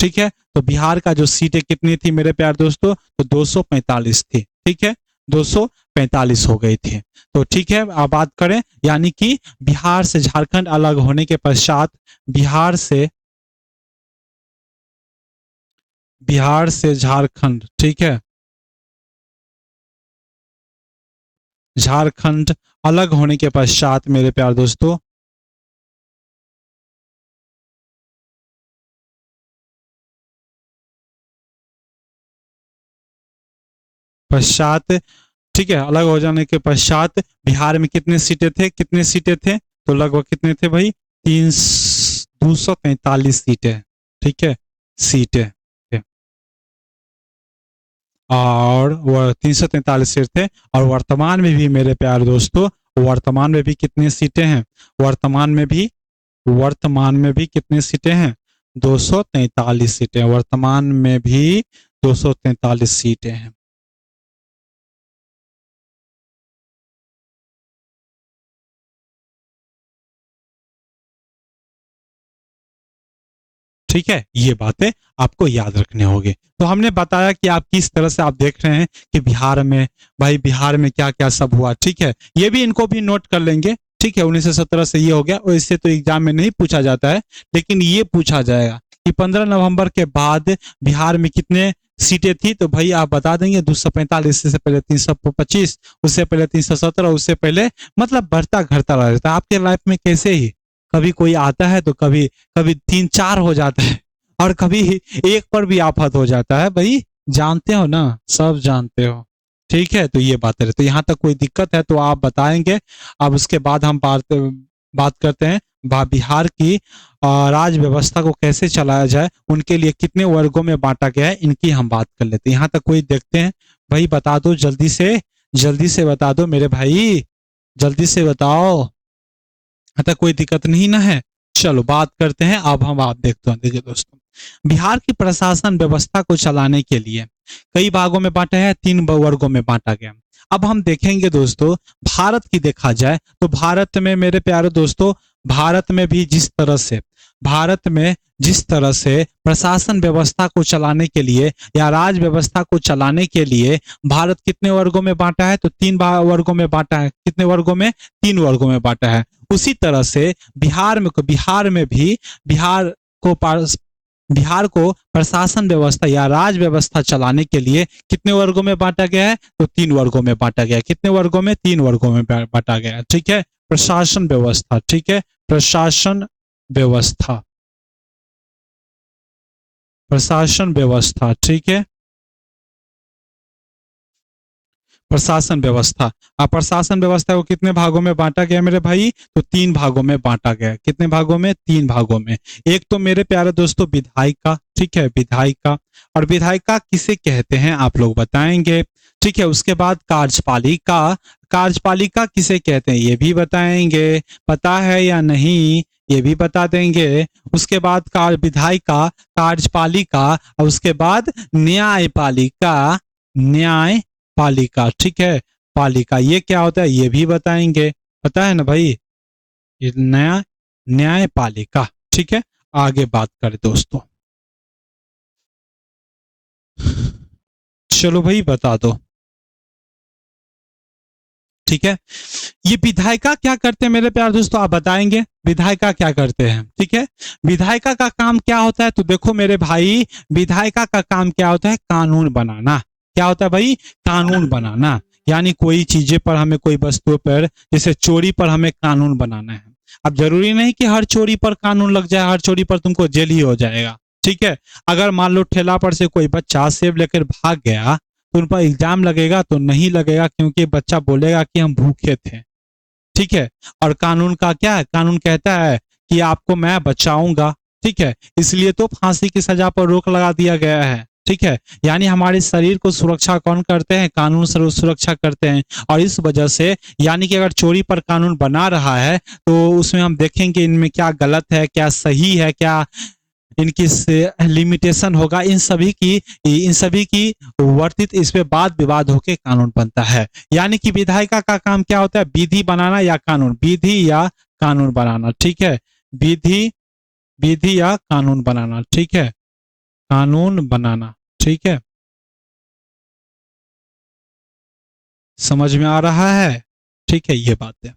ठीक है, तो बिहार का जो सीटें कितनी थी मेरे प्यार दोस्तों, तो 245 थी। ठीक है, 245 हो गई थी। तो ठीक है, अब बात करें, यानी कि बिहार से झारखंड अलग होने के पश्चात बिहार से झारखंड, ठीक है, झारखंड अलग होने के पश्चात मेरे प्यार दोस्तों, पश्चात, ठीक है, अलग हो जाने के पश्चात बिहार में कितने सीटें थे, तो लगभग कितने थे भाई, 243 सीटें। ठीक है, सीटें, और वह 343 सीट थे। और वर्तमान में भी मेरे प्यारे दोस्तों, वर्तमान में भी कितनी सीटें हैं, वर्तमान में भी कितनी सीटें हैं, 243 सीटें, वर्तमान में भी 243 सीटें हैं। ठीक है, ये बातें आपको याद रखने होंगे। तो हमने बताया कि आप किस तरह से आप देख रहे हैं कि बिहार में, भाई बिहार में क्या क्या सब हुआ। ठीक है, ये भी इनको भी नोट कर लेंगे। ठीक है, 1917 से ये हो गया, और इससे तो एग्जाम में नहीं पूछा जाता है, लेकिन ये पूछा जाएगा कि 15 नवंबर के बाद बिहार में कितने सीटें थी, तो भाई आप बता देंगे 245, से पहले 325, उससे पहले 317, उससे पहले, मतलब बढ़ता घटता रहता है आपके लाइफ में कैसे ही कभी कोई आता है तो कभी कभी 3-4 हो जाता है, और कभी एक पर भी आफत हो जाता है। भाई जानते हो ना, सब जानते हो। ठीक है, तो ये बात है। तो यहाँ तक कोई दिक्कत है तो आप बताएंगे। अब उसके बाद हम बात करते हैं बिहार की राज्य व्यवस्था को कैसे चलाया जाए, उनके लिए कितने वर्गों में बांटा गया है, इनकी हम बात कर लेते हैं। यहाँ तक कोई देखते हैं? भाई बता दो जल्दी से बता दो मेरे भाई, जल्दी से बताओ। अतः कोई दिक्कत नहीं ना है। चलो बात करते हैं। अब हम आप देखते हैं, देखिए दोस्तों, बिहार की प्रशासन व्यवस्था को चलाने के लिए कई भागों में बांटा है, 3 वर्गों में बांटा गया। अब हम देखेंगे दोस्तों, भारत की देखा जाए तो भारत में मेरे प्यारे दोस्तों, भारत में भी भारत में जिस तरह से प्रशासन व्यवस्था को चलाने के लिए या राज व्यवस्था को चलाने के लिए भारत कितने वर्गों में बांटा है, तो 3 वर्गों में बांटा है। कितने वर्गों में? 3 वर्गों में बांटा है। उसी तरह से बिहार को प्रशासन व्यवस्था या राज व्यवस्था चलाने के लिए कितने वर्गों में बांटा गया है, तो 3 वर्गों में बांटा गया है। कितने वर्गों में? 3 वर्गों में बांटा गया है। ठीक है, प्रशासन व्यवस्था। ठीक है, प्रशासन व्यवस्था, प्रशासन व्यवस्था। ठीक है, प्रशासन व्यवस्था। अब प्रशासन व्यवस्था को कितने भागों में बांटा गया मेरे भाई, तो 3 भागों में बांटा गया। कितने भागों में? 3 भागों में। एक तो मेरे प्यारे दोस्तों विधायिका, ठीक है, विधायिका। और विधायिका किसे कहते हैं आप लोग बताएंगे। ठीक है, उसके बाद कार्यपालिका, कार्यपालिका किसे कहते हैं ये भी बताएंगे। पता है या नहीं ये भी बता देंगे। उसके बाद विधायिका, कार्यपालिका, और उसके बाद न्यायपालिका, न्यायपालिका। ठीक है, पालिका ये क्या होता है ये भी बताएंगे। पता है ना भाई, ये न्यायपालिका। ठीक है, आगे बात करें दोस्तों। चलो भाई बता दो। ठीक है, ये विधायिका क्या करते हैं मेरे प्यारे दोस्तों, आप बताएंगे विधायिका क्या करते हैं। ठीक है, विधायिका का काम क्या होता है, तो देखो मेरे भाई, विधायिका का काम क्या होता है, कानून बनाना। क्या होता है भाई, कानून बनाना। यानी कोई चीजें पर हमें, कोई वस्तुओं पर, जैसे चोरी पर हमें कानून बनाना है। अब जरूरी नहीं कि हर चोरी पर कानून लग जाए, हर चोरी पर तुमको जेल ही हो जाएगा। ठीक है, अगर मान लो ठेला पर से कोई बच्चा सेब लेकर भाग गया तो उन पर इल्जाम लगेगा, तो नहीं लगेगा, क्योंकि बच्चा बोलेगा कि हम भूखे थे। ठीक है, और कानून का क्या है, कानून कहता है कि आपको मैं बचाऊंगा। ठीक है, इसलिए तो फांसी की सजा पर रोक लगा दिया गया है। ठीक है, यानी हमारे शरीर को सुरक्षा कौन करते हैं, कानून सुरक्षा करते हैं। और इस वजह से, यानी कि अगर चोरी पर कानून बना रहा है तो उसमें हम देखेंगे इनमें क्या गलत है, क्या सही है, क्या इनकी लिमिटेशन होगा, इन सभी की वर्तित इस पे वाद विवाद होके कानून बनता है। यानी कि विधायिका का काम क्या होता है, विधि बनाना या कानून, विधि या कानून बनाना। ठीक है, विधि विधि या कानून बनाना। ठीक है, कानून बनाना। ठीक है, समझ में आ रहा है। ठीक है, ये बात है।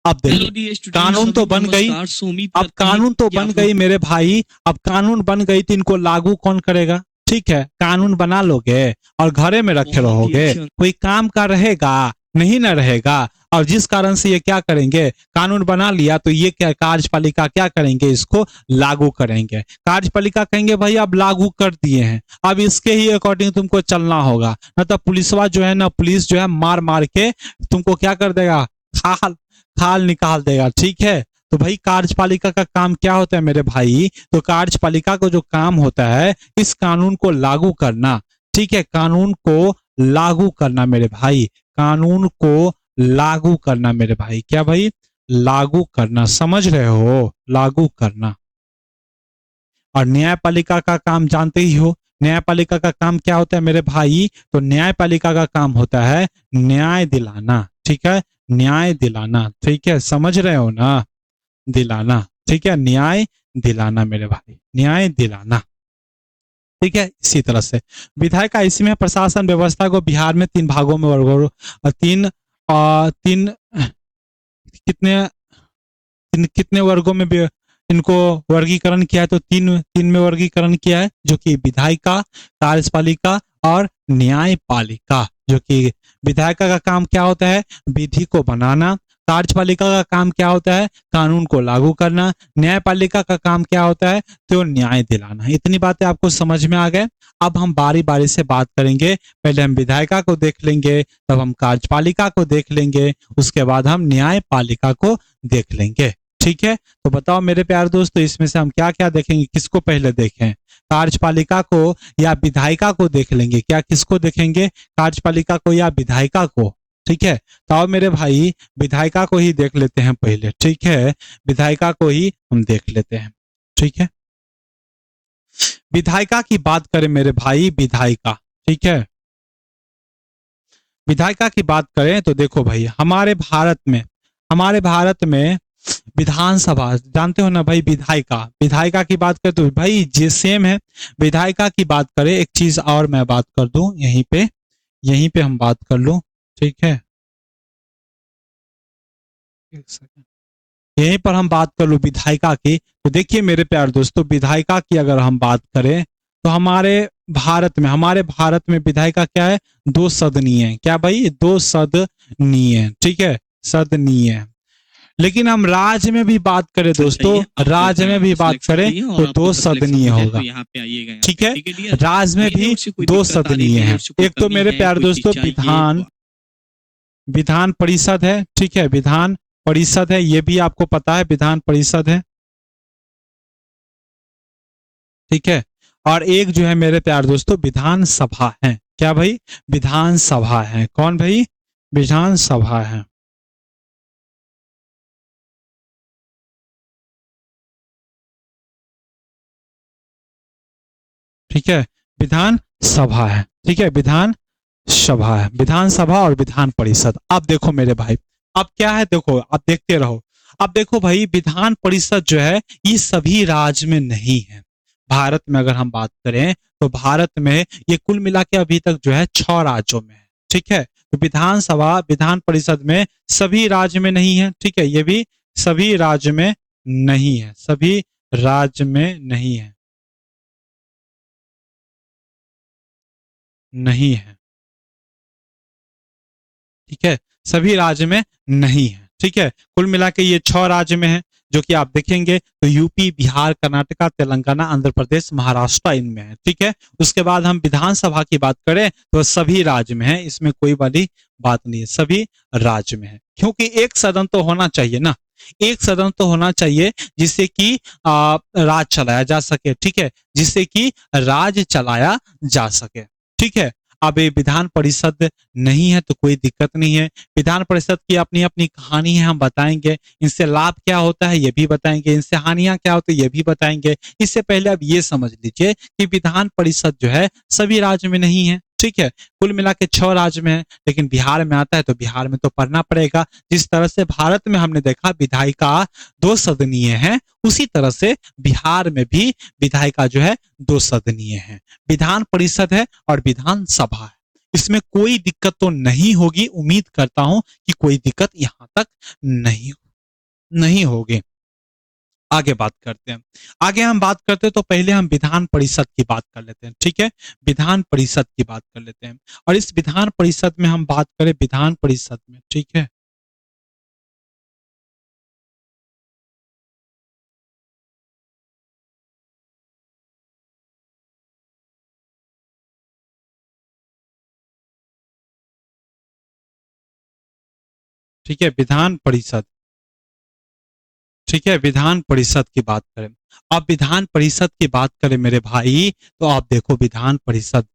अब देखो, कानून तो बन गई, अब कानून तो बन गई मेरे भाई, अब कानून बन गई तो इनको लागू कौन करेगा। ठीक है, कानून बना लोगे और घरे में रखे रहोगे, कोई काम का रहेगा नहीं ना रहेगा। और जिस कारण से ये क्या करेंगे, कानून बना लिया तो ये क्या, कार्यपालिका क्या करेंगे, इसको लागू करेंगे। कार्यपालिका कहेंगे भाई अब लागू कर दिए हैं, अब इसके ही अकॉर्डिंग तुमको चलना होगा, न तो पुलिसवा जो है ना, पुलिस जो है मार मार के तुमको क्या कर देगा, खाल खाल निकाल देगा। ठीक है, तो भाई कार्यपालिका का काम क्या होता है मेरे भाई, तो कार्यपालिका को जो काम होता है इस कानून को लागू करना। ठीक है, कानून को लागू करना मेरे भाई, कानून को लागू करना मेरे भाई। क्या भाई, लागू करना, समझ रहे हो, लागू करना। और न्यायपालिका का काम जानते ही हो, न्यायपालिका का काम क्या होता है मेरे भाई, तो न्यायपालिका का काम होता है न्याय दिलाना। ठीक है, न्याय दिलाना। ठीक है, समझ रहे हो ना, दिलाना। ठीक है, न्याय दिलाना मेरे भाई, न्याय दिलाना। ठीक है, इसी तरह से विधायिका, इसमें प्रशासन व्यवस्था को बिहार में 3 भागों में तीन तीन कितने कितने वर्गों में इनको वर्गीकरण किया है, तो तीन तीन में वर्गीकरण किया है, जो कि विधायिका, कार्यपालिका और न्यायपालिका। जो कि विधायिका का काम क्या होता है, विधि को बनाना, कार्यपालिका का काम क्या होता है? कानून को लागू करना। न्यायपालिका का काम क्या होता है? तो न्याय दिलाना। इतनी बातें आपको समझ में आ गए। अब हम बारी बारी से बात करेंगे। पहले हम विधायिका को देख लेंगे, तब हम कार्यपालिका को देख लेंगे, उसके बाद हम न्यायपालिका को देख लेंगे। ठीक है, तो बताओ मेरे प्यारे दोस्तों, इसमें से हम क्या क्या देखेंगे? किसको पहले देखें? कार्यपालिका को या विधायिका को देख लेंगे? क्या किसको देखेंगे? कार्यपालिका को या विधायिका को? ठीक है, तो आओ मेरे भाई विधायिका को ही देख लेते हैं पहले। ठीक है, विधायिका को ही हम देख लेते हैं। ठीक है, विधायिका की बात करें मेरे भाई, विधायिका। ठीक है, विधायिका की बात करें तो देखो भाई, हमारे भारत में विधानसभा जानते हो ना भाई। विधायिका की बात करें तो भाई जे सेम है। विधायिका की बात करें, एक चीज और मैं बात कर दूं यहीं पे हम बात कर लूं। ठीक है, एक सेकंड, यहीं पर हम बात कर लूं विधायिका की। तो देखिए मेरे प्यारे दोस्तों, विधायिका की अगर हम बात करें तो हमारे भारत में विधायिका क्या है? दो सदनीय है। क्या भाई? दो सदनीय है। ठीक है, सदनीय है। लेकिन हम राज्य में भी बात करें दोस्तों, राज्य में भी बात करें तो दो सदनीय होगा। ठीक है, राज्य में भी दो सदनीय है। एक तो मेरे प्यारे दोस्तों विधान परिषद है। ठीक है, विधान परिषद है, ये भी आपको पता है, विधान परिषद है। ठीक है, और एक जो है मेरे प्यारे दोस्तों विधानसभा है। क्या भाई? विधानसभा है। कौन भाई? विधानसभा है। ठीक है, विधान सभा है। ठीक है, विधान सभा है, विधानसभा और विधान परिषद। अब देखो मेरे भाई, अब क्या है देखो, अब देखते रहो। अब देखो भाई, विधान परिषद जो है ये सभी राज्य में नहीं है। भारत में अगर हम बात करें तो भारत में ये कुल मिला के अभी तक जो है 6 राज्यों में है। ठीक है, तो विधानसभा विधान परिषद में सभी राज्य में नहीं है। ठीक है, ये भी सभी राज्य में नहीं है, सभी राज्य में नहीं है, नहीं है। ठीक है, सभी राज्य में नहीं है। ठीक है, कुल मिला के ये 6 राज्य में है, जो कि आप देखेंगे तो यूपी, बिहार, कर्नाटका, तेलंगाना, आंध्र प्रदेश, महाराष्ट्र इनमें है। ठीक है, उसके बाद हम विधानसभा की बात करें तो सभी राज्य में है, इसमें कोई वाली बात नहीं है, सभी राज्य में है। क्योंकि एक सदन तो होना चाहिए ना, एक सदन तो होना चाहिए जिससे कि राज चलाया जा सके। ठीक है, जिससे कि राज चलाया जा सके। ठीक है, अब ये विधान परिषद नहीं है तो कोई दिक्कत नहीं है। विधान परिषद की अपनी अपनी कहानी है, हम बताएंगे। इनसे लाभ क्या होता है ये भी बताएंगे, इनसे हानियां क्या होती है ये भी बताएंगे। इससे पहले अब ये समझ लीजिए कि विधान परिषद जो है सभी राज्य में नहीं है। ठीक है, कुल मिला के 6 राज्य में है, लेकिन बिहार में आता है तो बिहार में तो पढ़ना पड़ेगा। जिस तरह से भारत में हमने देखा विधायिका 2 सदनीय है, उसी तरह से बिहार में भी विधायिका जो है 2 सदनीय है। विधान परिषद है और विधानसभा है, इसमें कोई दिक्कत तो नहीं होगी। उम्मीद करता हूं कि कोई दिक्कत यहां तक नहीं होगी। आगे बात करते हैं, आगे हम बात करते हैं तो पहले हम विधान परिषद की बात कर लेते हैं। ठीक है, विधान परिषद की बात कर लेते हैं, और इस विधान परिषद में हम बात करें विधान परिषद में। ठीक है, ठीक है, विधान परिषद। ठीक है, विधान परिषद की बात करें, अब विधान परिषद की बात करें मेरे भाई, तो आप देखो विधान परिषद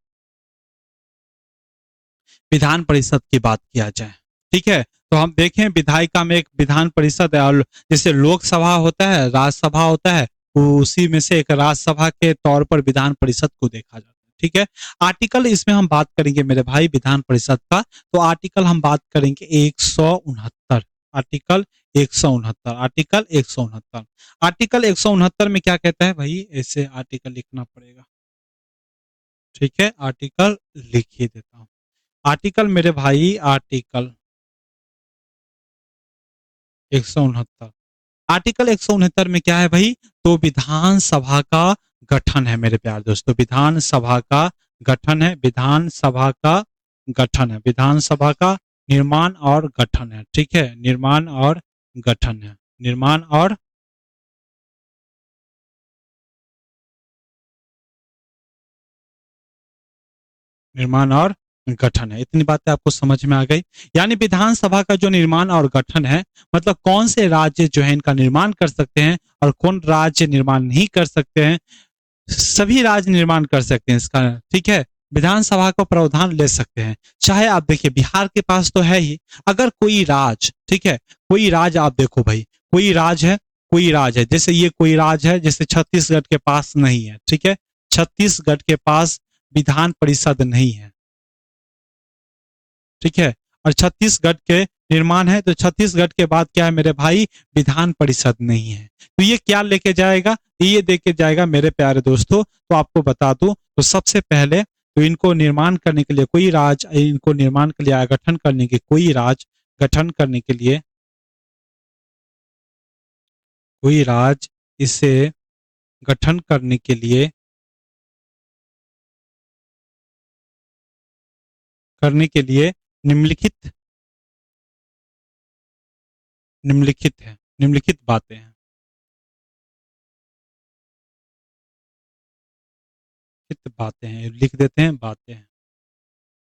की बात किया जाए। ठीक है, तो हम देखें विधायिका में एक विधान परिषद है, और जैसे लोकसभा होता है, राज्यसभा होता है, तो उसी में से एक राज्यसभा के तौर पर विधान परिषद को देखा जाता है। ठीक है, आर्टिकल इसमें हम बात करेंगे मेरे भाई विधान परिषद का, तो आर्टिकल हम बात करेंगे 169। Article 169, article 169। आर्टिकल 169 में क्या कहता है भाई, ऐसे आर्टिकल लिखना पड़ेगा। ठीक है, आर्टिकल लिख ही देता हूं। आर्टिकल मेरे भाई, आर्टिकल 169। आर्टिकल 169 में क्या है भाई, तो विधानसभा का गठन है मेरे प्यारे दोस्तों, विधानसभा का गठन है, विधानसभा का गठन है, विधानसभा का निर्माण और गठन है, ठीक है, निर्माण और गठन है, निर्माण और गठन है। इतनी बातें आपको समझ में आ गई। यानी विधानसभा का जो निर्माण और गठन है, मतलब कौन से राज्य जो है इनका निर्माण कर सकते हैं और कौन राज्य निर्माण नहीं कर सकते हैं। सभी राज्य निर्माण कर सकते हैं इसका, ठीक है। विधानसभा का प्रावधान ले सकते हैं। चाहे आप देखिए बिहार के पास तो है ही, अगर कोई राज, ठीक है, कोई राज आप देखो भाई, कोई राज है, कोई राज है, जैसे ये कोई राज है, जैसे छत्तीसगढ़ के पास नहीं है, ठीक है, छत्तीसगढ़ के पास विधान परिषद नहीं है, ठीक है, और छत्तीसगढ़ के निर्माण है, तो छत्तीसगढ़ के बाद क्या है मेरे भाई, विधान परिषद नहीं है। तो ये क्या लेके जाएगा, ये लेके जाएगा मेरे प्यारे दोस्तों, तो आपको बता दूं, तो सबसे पहले तो इनको निर्माण करने के लिए कोई राज, इनको निर्माण के लिए गठन करने के कोई राज गठन करने के लिए कोई राज इसे गठन करने के लिए निम्नलिखित निम्नलिखित है, निम्नलिखित बातें हैं, निम्नलिखित बातें हैं, लिख देते हैं बातें हैं,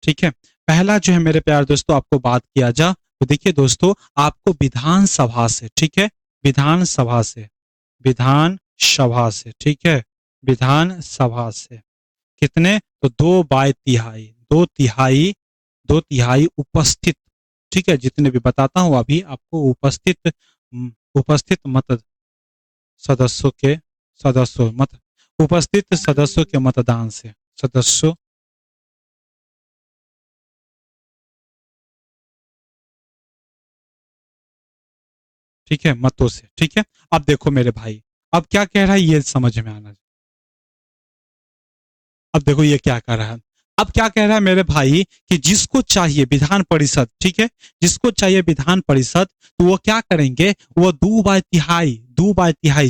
ठीक है। पहला जो है मेरे प्यारे दोस्तों, आपको बात किया जा, तो देखिए दोस्तों, आपको विधानसभा से, ठीक है, विधानसभा से, विधानसभा से, ठीक है, विधानसभा से कितने, तो दो बाय तिहाई, दो तिहाई उपस्थित, ठीक है, जितने भी बताता हूं अभी आपको, उपस्थित मत सदस्यों के सदस्यों मत उपस्थित सदस्यों के मतदान से, सदस्यों, ठीक है, मतों से, ठीक है। अब देखो मेरे भाई, अब क्या कह रहा है ये समझ में आना। अब देखो ये क्या कह रहा है, अब क्या कह रहा है मेरे भाई, कि जिसको चाहिए विधान परिषद, ठीक है, जिसको चाहिए विधान परिषद, तो वो क्या करेंगे, वो दो बाय तिहाई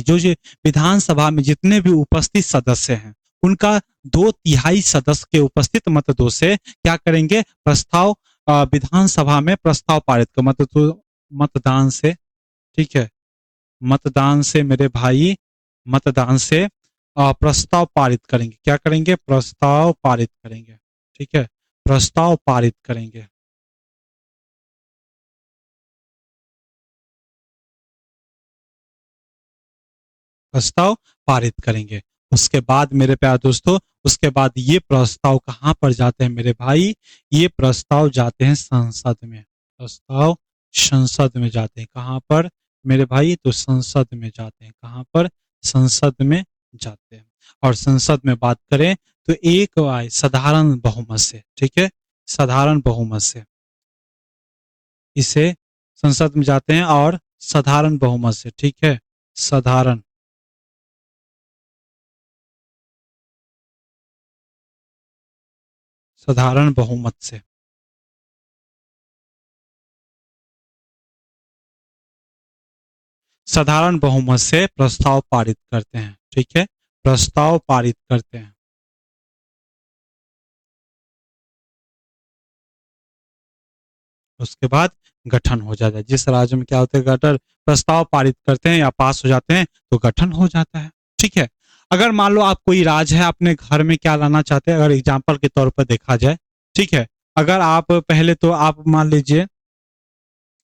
जो जो विधानसभा में जितने भी उपस्थित सदस्य हैं, उनका दो तिहाई सदस्य के उपस्थित मतों से क्या करेंगे, प्रस्ताव, विधानसभा में प्रस्ताव पारित कर, मतदान से, ठीक है, मतदान से मेरे भाई, मतदान से प्रस्ताव पारित करेंगे, क्या करेंगे, प्रस्ताव पारित करेंगे, ठीक है, प्रस्ताव पारित करेंगे, प्रस्ताव पारित करेंगे। उसके बाद मेरे प्यारे दोस्तों, उसके बाद ये प्रस्ताव कहाँ पर जाते हैं मेरे भाई, ये प्रस्ताव जाते हैं संसद में, प्रस्ताव संसद में जाते हैं, कहाँ पर मेरे भाई, तो संसद में जाते हैं, कहाँ पर, संसद में जाते हैं। और संसद में बात करें तो एक आय साधारण बहुमत से, ठीक है, साधारण बहुमत से इसे संसद में जाते हैं, और साधारण बहुमत से, ठीक है, साधारण साधारण बहुमत से, साधारण बहुमत से प्रस्ताव पारित करते हैं, ठीक है, प्रस्ताव पारित करते हैं। उसके बाद गठन हो जाता है, जिस राज्य में क्या होता है, गठन, प्रस्ताव पारित करते हैं या पास हो जाते हैं तो गठन हो जाता है, ठीक है। अगर मान लो आप कोई राज है अपने घर में क्या लाना चाहते हैं, अगर एग्जाम्पल के तौर पर देखा जाए, ठीक है, अगर आप पहले तो आप मान लीजिए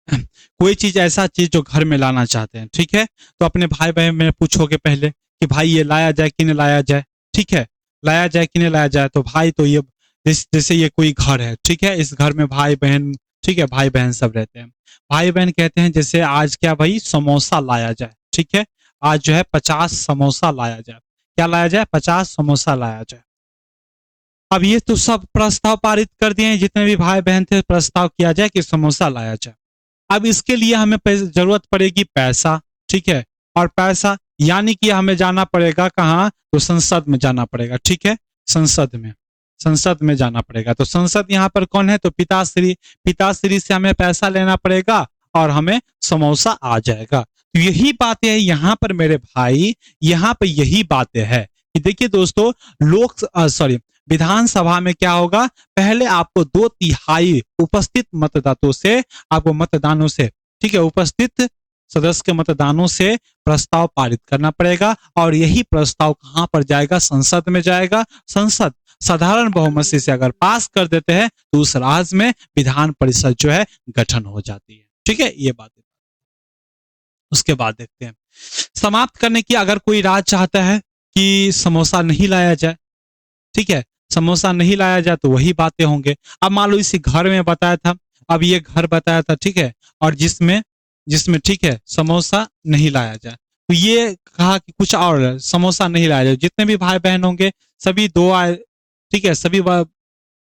कोई चीज, ऐसा चीज जो घर में लाना चाहते हैं, ठीक है, तो अपने भाई बहन में पूछोगे पहले कि भाई ये लाया जाए कि नहीं लाया जाए, ठीक है, लाया जाए कि नहीं लाया जाए, तो भाई तो ये जैसे ये कोई घर है, ठीक है, इस घर में भाई बहन, ठीक है, भाई बहन सब रहते हैं, भाई बहन कहते हैं जैसे आज क्या भाई समोसा लाया जाए, ठीक है, आज जो है 50 समोसा लाया जाए, क्या लाया जाए, 50 समोसा लाया जाए। अब ये तो सब प्रस्ताव पारित कर दिए हैं, जितने भी भाई बहन थे प्रस्ताव किया जाए कि समोसा लाया जाए। अब इसके लिए हमें जरूरत पड़ेगी पैसा, ठीक है, और पैसा यानी कि हमें जाना पड़ेगा कहाँ, तो संसद में जाना पड़ेगा, ठीक है, संसद में, संसद में जाना पड़ेगा। तो संसद यहाँ पर कौन है, तो पिताश्री, पिताश्री से हमें पैसा लेना पड़ेगा और हमें समोसा आ जाएगा। तो यही बातें है यहाँ पर मेरे भाई, यहाँ पर यही बातें है कि देखिए दोस्तों, लोक सॉरी विधानसभा में क्या होगा, पहले आपको 2/3 उपस्थित मतदाताओं से, आपको मतदानों से, ठीक है, उपस्थित सदस्य के मतदानों से प्रस्ताव पारित करना पड़ेगा और यही प्रस्ताव कहां पर जाएगा, संसद में जाएगा। संसद साधारण बहुमत से अगर पास कर देते हैं तो उस राज्य में विधान परिषद जो है गठन हो जाती है। ठीक है, ये बात। उसके बाद देखते हैं समाप्त करने की, अगर कोई राज्य चाहता है कि समोसा नहीं लाया जाए, ठीक है, समोसा नहीं लाया जाए तो वही बातें होंगे। अब मान लो इसी घर में बताया था, अब ये घर बताया था, ठीक है, और जिसमें जिसमें ठीक है समोसा नहीं लाया जाए, तो ये कहा कि कुछ और समोसा नहीं लाया जाए, जितने भी भाई बहन होंगे सभी दो आए, ठीक है,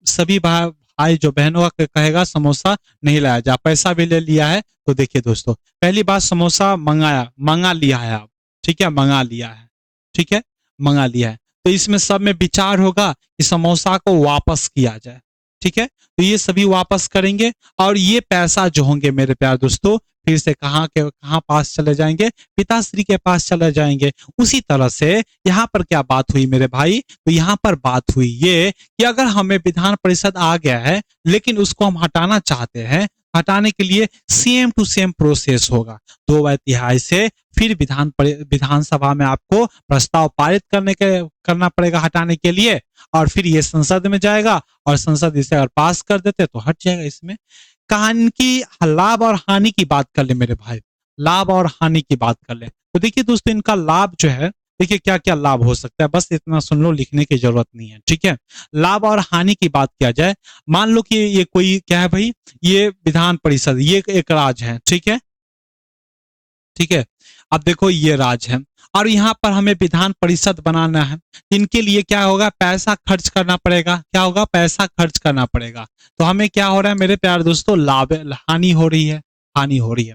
सभी भाई जो बहनों का कहेगा समोसा नहीं लाया जाए, पैसा भी ले लिया है। तो देखिए दोस्तों, पहली बात समोसा मंगा लिया है आप, ठीक है, मंगा लिया है, ठीक है, मंगा लिया है, तो इसमें सब में विचार होगा कि समोसा को वापस किया जाए, ठीक है, तो ये सभी वापस करेंगे और ये पैसा जो होंगे मेरे प्यारे दोस्तों फिर से कहाँ पास चले जाएंगे, पिताश्री के पास चले जाएंगे। उसी तरह से यहाँ पर क्या बात हुई मेरे भाई, तो यहाँ पर बात हुई ये कि अगर हमें विधान परिषद आ गया है लेकिन उसको हम हटाना चाहते हैं, हटाने के लिए सेम टू सेम प्रोसेस होगा, 2/3 से फिर विधानसभा में आपको प्रस्ताव पारित करना पड़ेगा हटाने के लिए, और फिर ये संसद में जाएगा और संसद इसे अगर पास कर देते तो हट जाएगा। इसमें कहानी की लाभ और हानि की बात कर ले मेरे भाई, लाभ और हानि की बात कर ले, तो देखिए दोस्तों इनका लाभ जो है, देखिए क्या क्या लाभ हो सकता है, बस इतना सुन लो, लिखने की जरूरत नहीं है, ठीक है। लाभ और हानि की बात किया जाए, मान लो कि ये कोई क्या है भाई, ये विधान परिषद, ये एक राज्य है, ठीक है, ठीक है, अब देखो ये राज्य है और यहाँ पर हमें विधान परिषद बनाना है, इनके लिए क्या होगा, पैसा खर्च करना पड़ेगा, क्या होगा, पैसा खर्च करना पड़ेगा। तो हमें क्या हो रहा है मेरे प्यारे दोस्तों, हानि हो रही है, हानि हो रही है।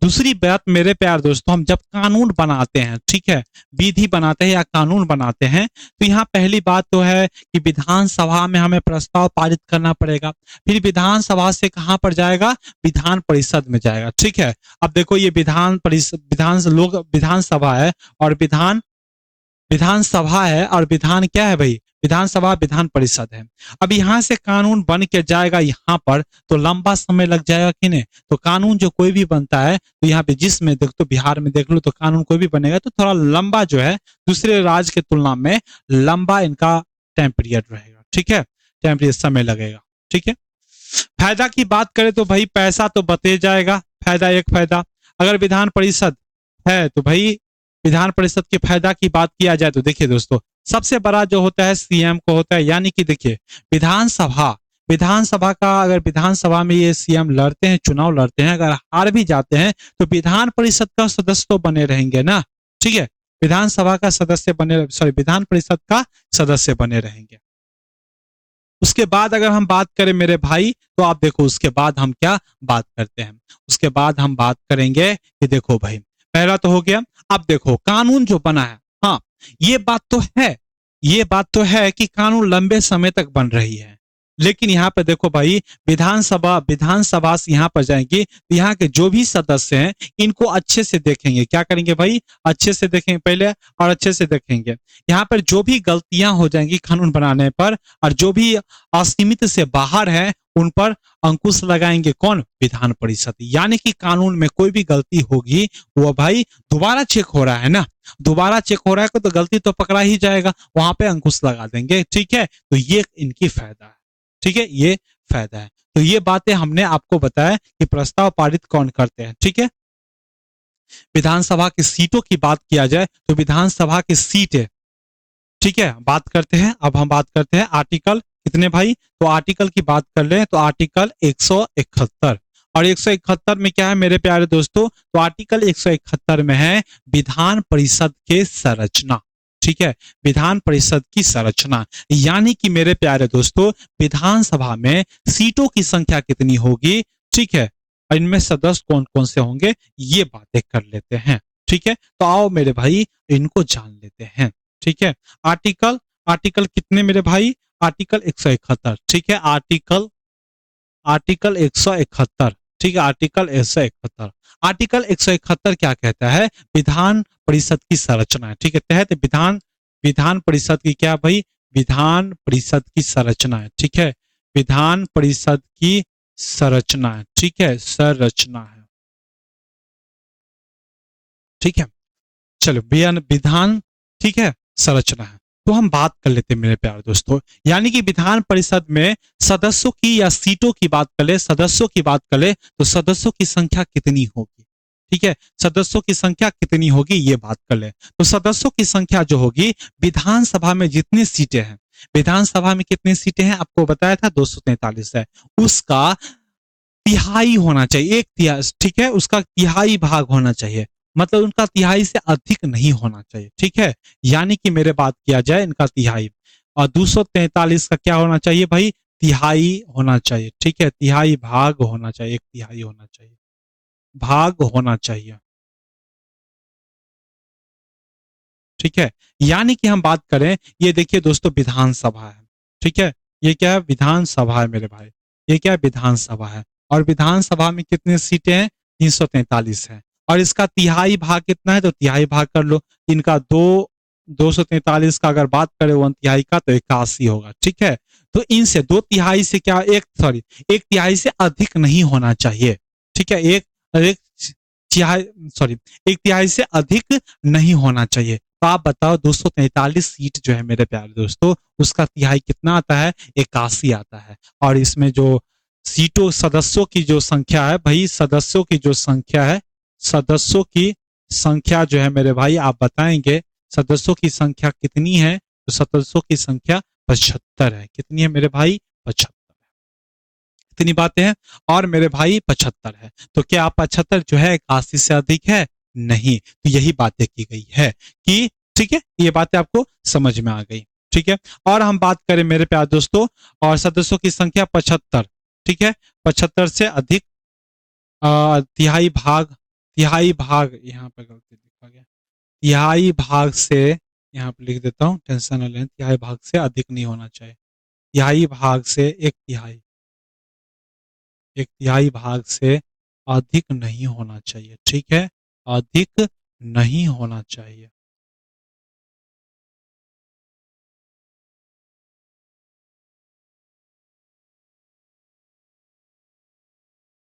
दूसरी बात मेरे प्यारे दोस्तों, हम जब कानून बनाते हैं, ठीक है, विधि बनाते हैं या कानून बनाते हैं, तो यहाँ पहली बात तो है कि विधानसभा में हमें प्रस्ताव पारित करना पड़ेगा, फिर विधानसभा से कहां पर जाएगा, विधान परिषद में जाएगा, ठीक है। अब देखो ये विधानसभा है और विधानसभा है और विधान क्या है भाई, विधानसभा विधान परिषद है। अब यहाँ से कानून बन के जाएगा यहाँ पर तो लंबा समय लग जाएगा कि नहीं, तो कानून जो कोई भी बनता है तो यहाँ पे जिसमें देख तो बिहार में देख लो तो कानून कोई भी बनेगा तो थोड़ा लंबा जो है दूसरे राज्य के तुलना में लंबा इनका टाइम पीरियड रहेगा, ठीक है, टाइम पीरियड समय लगेगा, ठीक है। फायदा की बात करें तो भाई पैसा तो बते जाएगा, फायदा एक फायदा, अगर विधान परिषद है तो भाई विधान परिषद के फायदा की बात किया जाए तो देखिए दोस्तों सबसे बड़ा जो होता है सीएम को होता है, यानी कि देखिए विधानसभा का अगर विधानसभा में ये सीएम लड़ते हैं, चुनाव लड़ते हैं, अगर हार भी जाते हैं तो विधान परिषद का सदस्य तो बने रहेंगे ना, ठीक है, विधानसभा का सदस्य बने, सॉरी विधान परिषद का सदस्य बने रहेंगे। उसके बाद अगर हम बात करें मेरे भाई तो आप देखो उसके बाद हम क्या बात करते हैं, उसके बाद हम बात करेंगे कि देखो भाई पहला तो हो गया, अब देखो कानून जो बना है, हाँ ये बात तो है कि कानून लंबे समय तक बन रही है, लेकिन यहाँ पे देखो भाई विधानसभा से यहाँ पर जाएंगे तो यहाँ के जो भी सदस्य हैं इनको अच्छे से देखेंगे, क्या करेंगे भाई, अच्छे से देखेंगे पहले और अच्छे से देखेंगे, यहाँ पर जो भी गलतियां हो जाएंगी कानून बनाने पर और जो भी असीमित से बाहर है उन पर अंकुश लगाएंगे, कौन, विधान परिषद। यानी कि कानून में कोई भी गलती होगी वो भाई दोबारा चेक हो रहा है ना, दोबारा चेक हो रहा है तो गलती तो पकड़ा ही जाएगा, वहां पे अंकुश लगा देंगे, ठीक है, तो ये इनकी फायदा है, ठीक है, ये फायदा है। तो ये बातें हमने आपको बताया कि प्रस्ताव पारित कौन करते हैं, ठीक है। विधानसभा की सीटों की बात किया जाए तो विधानसभा की सीटें, ठीक है, बात करते हैं, अब हम बात करते हैं आर्टिकल कितने भाई, तो आर्टिकल की बात कर ले तो आर्टिकल 171 और 171 में क्या है मेरे प्यारे दोस्तों, तो आर्टिकल 171 में है विधान परिषद के संरचना, ठीक है, विधान परिषद की संरचना, यानी कि मेरे प्यारे दोस्तों विधानसभा में सीटों की संख्या कितनी होगी, ठीक है, और इनमें सदस्य कौन कौन से होंगे ये बातें कर लेते हैं, ठीक है। तो आओ मेरे भाई इनको जान लेते हैं, ठीक है। आर्टिकल कितने मेरे भाई, आर्टिकल 171, ठीक है, आर्टिकल 171, ठीक है, आर्टिकल 171, आर्टिकल 171 क्या कहता है, विधान परिषद की संरचना है, ठीक है, तहत विधान परिषद की क्या भाई, विधान परिषद की संरचना है, ठीक है, विधान परिषद की संरचना है, ठीक है, संरचना है, ठीक है। चलो विधान, ठीक है, संरचना है। तो हम बात कर लेते हैं मेरे प्यारे दोस्तों, यानी कि विधान परिषद में सदस्यों की या सीटों की बात कर ले, सदस्यों की बात कर ले, तो सदस्यों की संख्या कितनी होगी, ठीक है, सदस्यों की संख्या कितनी होगी ये बात कर ले। तो सदस्यों की संख्या जो होगी, विधानसभा में जितनी सीटें हैं, विधानसभा में कितनी सीटें हैं आपको बताया था 243 है, उसका तिहाई होना चाहिए, एक तिहाई, ठीक है, उसका तिहाई भाग होना चाहिए, मतलब उनका तिहाई से अधिक नहीं होना चाहिए, ठीक है, यानी कि मेरे बात किया जाए इनका तिहाई, और 243 का क्या होना चाहिए भाई, तिहाई होना चाहिए, ठीक है, तिहाई भाग होना चाहिए, एक तिहाई होना चाहिए, भाग होना चाहिए, ठीक है। यानी कि हम बात करें, ये देखिए दोस्तों विधानसभा है, ठीक है, ये क्या है, विधानसभा है मेरे भाई, ये क्या है, विधानसभा है, और विधानसभा में कितनी सीटें हैं, 343 है, और इसका तिहाई भाग कितना है, तो तिहाई भाग कर लो, इनका 243 का अगर बात करें वन तिहाई का, तो 81 होगा, ठीक है। तो इनसे दो तिहाई से क्या, एक तिहाई से अधिक नहीं होना चाहिए, ठीक है, एक तिहाई, सॉरी, एक तिहाई से अधिक नहीं होना चाहिए। तो आप बताओ 243 सीट जो है मेरे प्यारे दोस्तों, उसका तिहाई कितना आता है, 81 आता है, और इसमें जो सीटों, सदस्यों की जो संख्या है भाई, सदस्यों की जो संख्या है, सदस्यों की संख्या जो है मेरे भाई, आप बताएंगे सदस्यों की संख्या कितनी है, तो सदस्यों की संख्या 75 है, कितनी है मेरे भाई, 75, इतनी बातें हैं, और मेरे भाई 75 है, तो क्या 75 जो है 81 से अधिक है, नहीं, तो यही बातें की गई है कि, ठीक है, ये बातें आपको समझ में आ गई, ठीक है। और हम बात करें मेरे प्यारे दोस्तों, और सदस्यों की संख्या 75, ठीक है, 75 से अधिक, तिहाई भाग, तिहाई भाग यहाँ पे गलती लिखा गया, तिहाई भाग से, यहाँ पे लिख देता हूँ, टेंशन न लें, तिहाई भाग से अधिक नहीं होना चाहिए, तिहाई भाग से एक तिहाई, एक तिहाई भाग से अधिक नहीं होना चाहिए, ठीक है, अधिक नहीं होना चाहिए,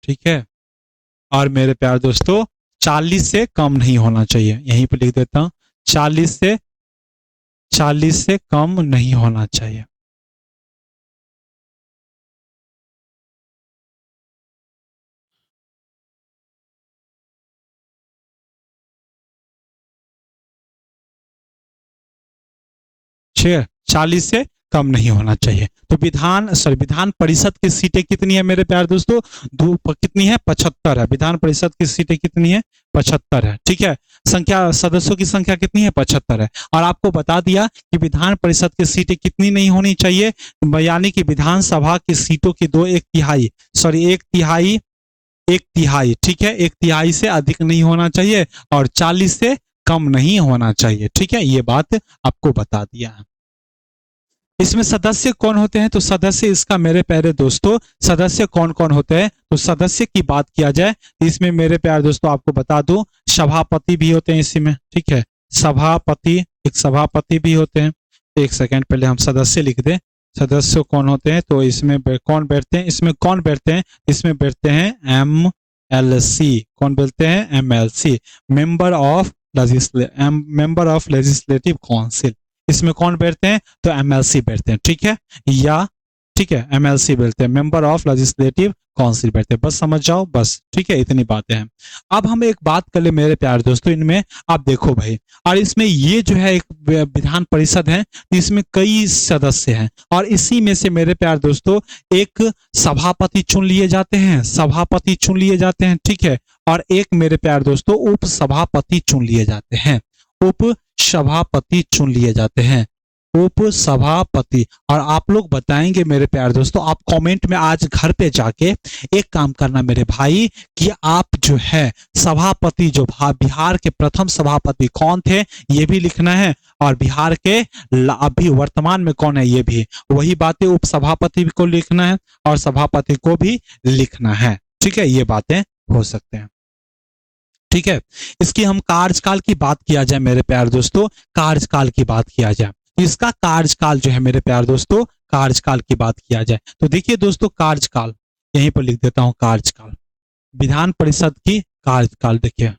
ठीक है। और मेरे प्यारे दोस्तों 40 से कम नहीं होना चाहिए, यहीं पे लिख देता हूं, 40 से, 40 से कम नहीं होना चाहिए, 40 से कम नहीं होना चाहिए। तो विधान परिषद की सीटें कितनी है मेरे प्यारे दोस्तों, कितनी है, 75 है, विधान परिषद की सीटें कितनी है, 75 है, ठीक है, संख्या, सदस्यों की संख्या कितनी है, 75 है, और आपको बता दिया कि विधान परिषद की सीटें कितनी नहीं होनी चाहिए, यानी कि विधानसभा की सीटों की एक तिहाई, सॉरी, एक तिहाई, एक तिहाई, ठीक है, एक तिहाई से अधिक नहीं होना चाहिए, और 40 से कम नहीं होना चाहिए, ठीक है, ये बात आपको बता दिया है। इसमें सदस्य कौन होते हैं, तो सदस्य, इसका मेरे प्यारे दोस्तों सदस्य कौन कौन होते हैं, तो सदस्य की बात किया जाए, इसमें मेरे प्यारे दोस्तों आपको बता दूं, सभापति भी होते हैं इसमें, ठीक है, सभापति, एक सभापति भी होते हैं, एक सेकंड पहले हम सदस्य लिख दें, सदस्य कौन होते हैं, तो इसमें कौन बैठते हैं, इसमें कौन बैठते हैं, इसमें बैठते हैं MLC, कौन बैठते हैं, MLC, member of legislative council, इसमें कौन बैठते हैं, तो MLC बैठते हैं, ठीक है, या, ठीक है, MLC बैठते हैं, मेंबर ऑफ लेजिस्लेटिव काउंसिल बैठते हैं, बस समझ जाओ बस, ठीक है, इतनी बातें हैं। अब हम एक बात कर ले मेरे प्यारे दोस्तों, इनमें आप देखो भाई, और इसमें ये जो है एक विधान परिषद है, इसमें कई सदस्य हैं, और इसी में से मेरे प्यारे दोस्तों एक सभापति चुन लिए जाते हैं, सभापति चुन लिए जाते हैं, ठीक है, और एक मेरे प्यारे दोस्तों उप सभापति चुन लिए जाते हैं, उप सभापति चुन लिए जाते हैं, उप सभापति। और आप लोग बताएंगे मेरे प्यारे दोस्तों, आप कमेंट में आज घर पे जाके एक काम करना मेरे भाई, कि आप जो है सभापति, जो बिहार के प्रथम सभापति कौन थे ये भी लिखना है, और बिहार के अभी वर्तमान में कौन है ये भी, वही बातें उप सभापति को लिखना है और सभापति को भी लिखना है, ठीक है, ये बातें हो सकते हैं, ठीक है। इसकी हम कार्यकाल की बात किया जाए मेरे प्यारे दोस्तों, कार्यकाल की बात किया जाए, इसका कार्यकाल जो है मेरे प्यारे दोस्तों, कार्यकाल की बात किया जाए तो देखिए दोस्तों, कार्यकाल यहीं पर लिख देता हूं, कार्यकाल विधान परिषद की कार्यकाल देखिए।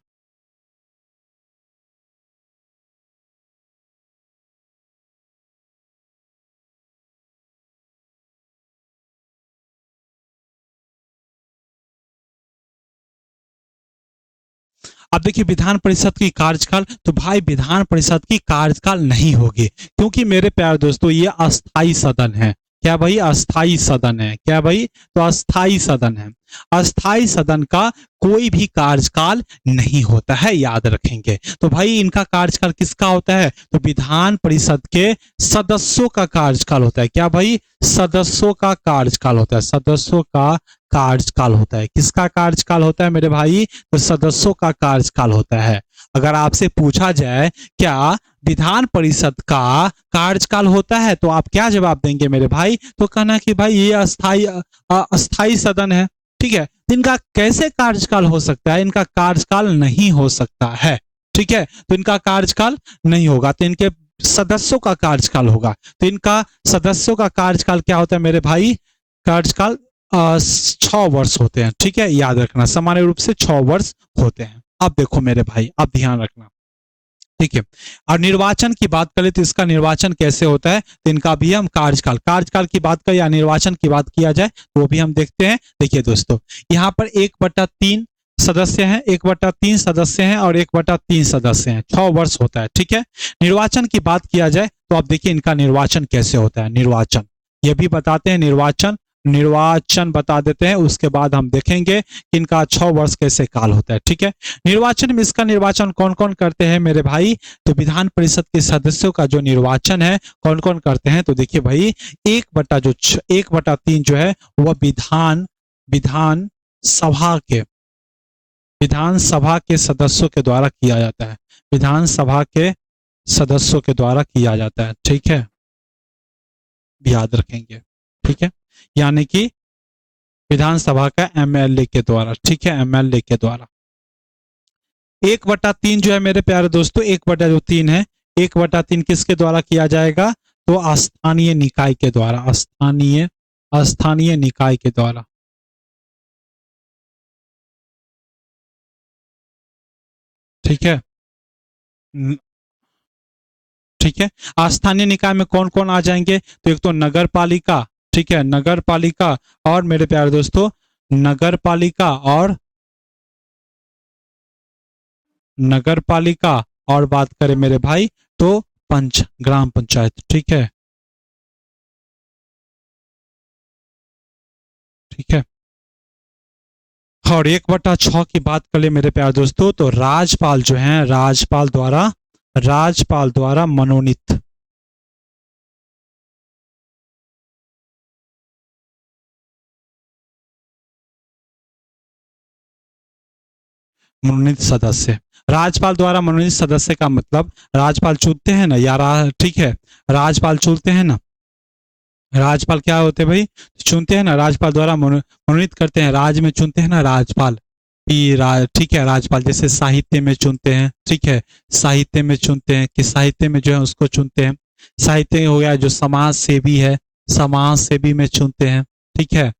अब देखिए विधान परिषद की कार्यकाल, तो भाई विधान परिषद की कार्यकाल नहीं होगी, क्योंकि मेरे प्यारे दोस्तों ये अस्थाई सदन है। क्या भाई? अस्थाई सदन है। क्या भाई? तो अस्थाई सदन है। अस्थाई सदन का कोई भी कार्यकाल नहीं होता है, याद रखेंगे। तो भाई इनका कार्यकाल किसका होता है? तो विधान परिषद के सदस्यों का कार्यकाल होता है। क्या भाई? सदस्यों का कार्यकाल होता है। सदस्यों का कार्यकाल होता है। किसका कार्यकाल होता है मेरे भाई? तो सदस्यों का कार्यकाल होता है। अगर आपसे पूछा जाए क्या विधान परिषद का कार्यकाल होता है, तो आप क्या जवाब देंगे मेरे भाई? तो कहना कि भाई ये अस्थाई सदन है। ठीक है, इनका कैसे कार्यकाल हो सकता है? इनका कार्यकाल नहीं हो सकता है। ठीक है, तो इनका कार्यकाल नहीं होगा, तो इनके सदस्यों का कार्यकाल होगा। तो इनका सदस्यों का कार्यकाल क्या होता है मेरे भाई? कार्यकाल 6 वर्ष होते हैं। ठीक है, याद रखना, सामान्य रूप से 6 वर्ष होते हैं। अब देखो मेरे भाई, अब ध्यान रखना। ठीक है, और निर्वाचन की बात करें तो इसका निर्वाचन कैसे होता है? तो इनका भी हम कार्यकाल कार्यकाल की बात करें या निर्वाचन की बात किया जाए तो वो भी हम देखते हैं। देखिए दोस्तों, यहाँ पर 1/3 सदस्य हैं, 1/3 सदस्य हैं और 1/3 सदस्य हैं। 6 वर्ष होता है। ठीक है, निर्वाचन की बात किया जाए तो आप देखिए इनका निर्वाचन कैसे होता है। निर्वाचन ये भी बताते हैं, निर्वाचन निर्वाचन बता देते हैं, उसके बाद हम देखेंगे कि इनका 6 वर्ष कैसे काल होता है। ठीक है, निर्वाचन में इसका निर्वाचन कौन कौन करते हैं मेरे भाई? तो विधान परिषद के सदस्यों का जो निर्वाचन है कौन कौन करते हैं? तो देखिए भाई, 1/3 जो है वह विधान सभा के विधानसभा के सदस्यों के द्वारा किया जाता है। विधानसभा के सदस्यों के द्वारा किया जाता है। ठीक है, याद रखेंगे। ठीक है, यानी कि विधानसभा का एमएलए के द्वारा। ठीक है, एमएलए के द्वारा। 1/3 जो है मेरे प्यारे दोस्तों, 1/3 है, 1/3 किसके द्वारा किया जाएगा? तो स्थानीय निकाय के द्वारा। स्थानीय निकाय के द्वारा। ठीक है, ठीक है, स्थानीय निकाय में कौन कौन आ जाएंगे? तो एक तो नगर पालिका। ठीक है, नगर पालिका और मेरे प्यारे दोस्तों, नगर पालिका और नगर पालिका और बात करें मेरे भाई तो ग्राम पंचायत। ठीक है, ठीक है, और 1/6 की बात करें मेरे प्यारे दोस्तों तो राज्यपाल जो है, राज्यपाल द्वारा मनोनीत मनोनीत सदस्य। राज्यपाल द्वारा मनोनीत सदस्य का मतलब राज्यपाल चुनते हैं ना यार। ठीक है, राज्यपाल चुनते हैं ना। राज्यपाल क्या होते हैं भाई? चुनते हैं ना, राज्यपाल द्वारा मनोनीत करते हैं। राज्य में चुनते हैं ना राज्यपाल। ठीक है, राज्यपाल जैसे साहित्य में चुनते हैं। ठीक है, साहित्य में चुनते हैं कि साहित्य में जो है उसको चुनते हैं। साहित्य हो गया जो समाज सेवी है, समाज सेवी में चुनते हैं। ठीक है,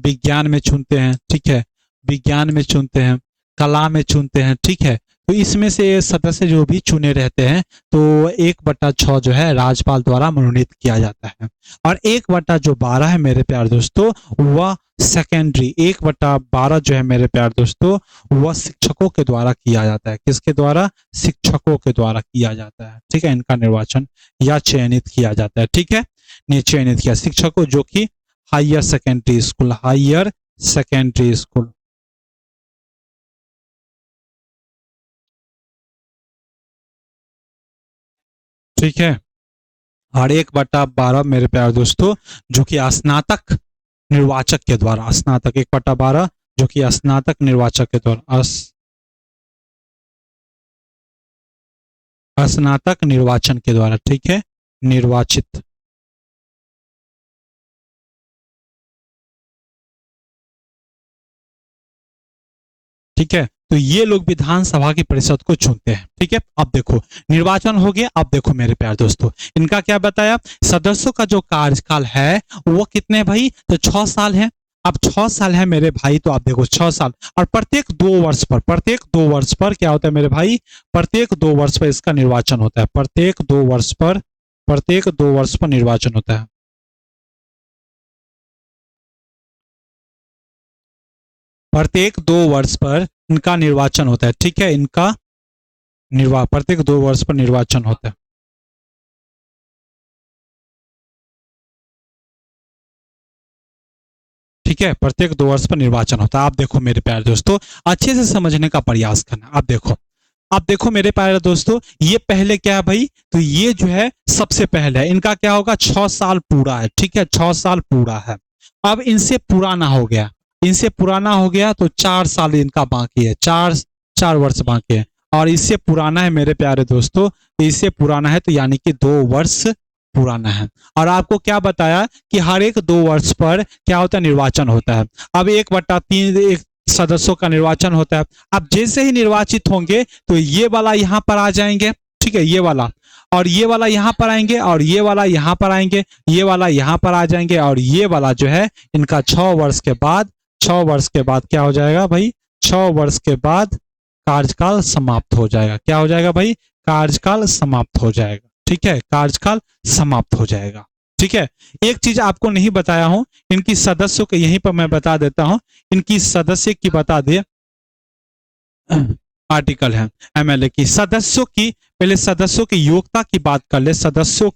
विज्ञान में चुनते हैं। ठीक है, विज्ञान में चुनते हैं, कला में चुनते हैं। ठीक है, तो इसमें से सदस्य जो भी चुने रहते हैं तो 1/6 जो है राज्यपाल द्वारा मनोनीत किया जाता है। और 1/12 है मेरे प्यारे दोस्तों, वह सेकेंडरी। 1/12 जो है मेरे प्यारे दोस्तों वह शिक्षकों के द्वारा किया जाता है। किसके द्वारा? शिक्षकों के द्वारा किया जाता है। ठीक है, इनका निर्वाचन या चयनित किया जाता है। ठीक है, चयनित किया शिक्षकों जो कि higher secondary school, higher secondary school. ठीक है, और 1/12 मेरे प्यारे दोस्तों जो कि स्नातक निर्वाचक के द्वारा, स्नातक 1/12 जो कि स्नातक निर्वाचक के द्वारा, स्नातक निर्वाचन के द्वारा। ठीक है, निर्वाचित। ठीक है, तो ये लोग विधानसभा की परिषद को चुनते हैं। ठीक है, अब देखो निर्वाचन हो गया। अब देखो मेरे प्यारे दोस्तों, इनका क्या बताया, सदस्यों का जो कार्यकाल है वो कितने भाई, तो 6 साल है। अब 6 साल है मेरे भाई, तो आप देखो 6 साल, और प्रत्येक 2 वर्ष पर, प्रत्येक 2 वर्ष पर क्या होता है मेरे भाई, प्रत्येक 2 वर्ष पर इसका निर्वाचन होता है। प्रत्येक 2 वर्ष पर, प्रत्येक 2 वर्ष पर निर्वाचन होता है। प्रत्येक 2 वर्ष पर इनका निर्वाचन होता है। ठीक है, इनका प्रत्येक 2 वर्ष पर निर्वाचन होता है। ठीक है, प्रत्येक 2 वर्ष पर निर्वाचन होता है। आप देखो मेरे प्यारे दोस्तों, अच्छे से समझने का प्रयास करना। आप देखो, आप देखो मेरे प्यारे दोस्तों, ये पहले क्या है भाई, तो ये जो है सबसे पहले है, इनका क्या होगा, 6 साल पूरा है। ठीक है, 6 साल पूरा है। अब इनसे पुराना हो गया, इनसे पुराना हो गया तो 4 साल इनका बाकी है, 4 वर्ष बाकी है। और इससे पुराना है मेरे प्यारे दोस्तों, इससे पुराना है तो यानी कि 2 वर्ष पुराना है। और आपको क्या बताया कि हर एक 2 वर्ष पर क्या होता है, निर्वाचन होता है। अब 1/3 एक सदस्यों का निर्वाचन होता है। अब जैसे ही निर्वाचित होंगे तो ये वाला यहाँ पर आ जाएंगे। ठीक है, ये वाला और ये वाला यहाँ पर आएंगे, और ये वाला यहाँ पर आएंगे, ये वाला यहाँ पर आ जाएंगे, और ये वाला जो है इनका 6 वर्ष के बाद, 6 वर्ष के बाद क्या हो जाएगा भाई, 6 वर्ष के बाद कार्यकाल समाप्त हो जाएगा। क्या हो जाएगा भाई, कार्यकाल समाप्त हो जाएगा। ठीक है, कार्यकाल समाप्त हो जाएगा। ठीक है, एक चीज आपको नहीं बताया हूं, इनकी सदस्यों के, यहीं पर मैं बता देता हूं, इनकी सदस्य की बता दे, आर्टिकल है एमएलए की, सदस्यों की, पहले सदस्यों की योग्यता की बात कर ले, सदस्यों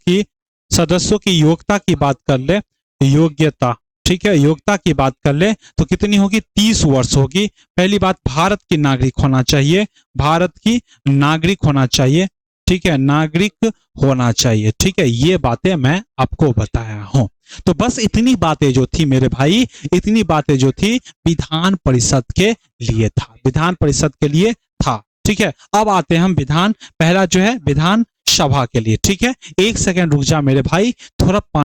की योग्यता की बात कर ले, योग्यता। ठीक है, योग्यता की बात कर ले तो कितनी होगी, 30 वर्ष होगी। पहली बात, भारत की नागरिक होना चाहिए, भारत की नागरिक होना चाहिए। ठीक है, नागरिक होना चाहिए। ठीक है, ये बातें मैं आपको बताया हूं। तो बस इतनी बातें जो थी मेरे भाई, इतनी बातें जो थी विधान परिषद के लिए था, विधान परिषद के लिए था। ठीक है, अब आते हैं हम पहला जो है विधान सभा के लिए। ठीक है, 1 सेकंड रुक जा मेरे भाई, थोड़ा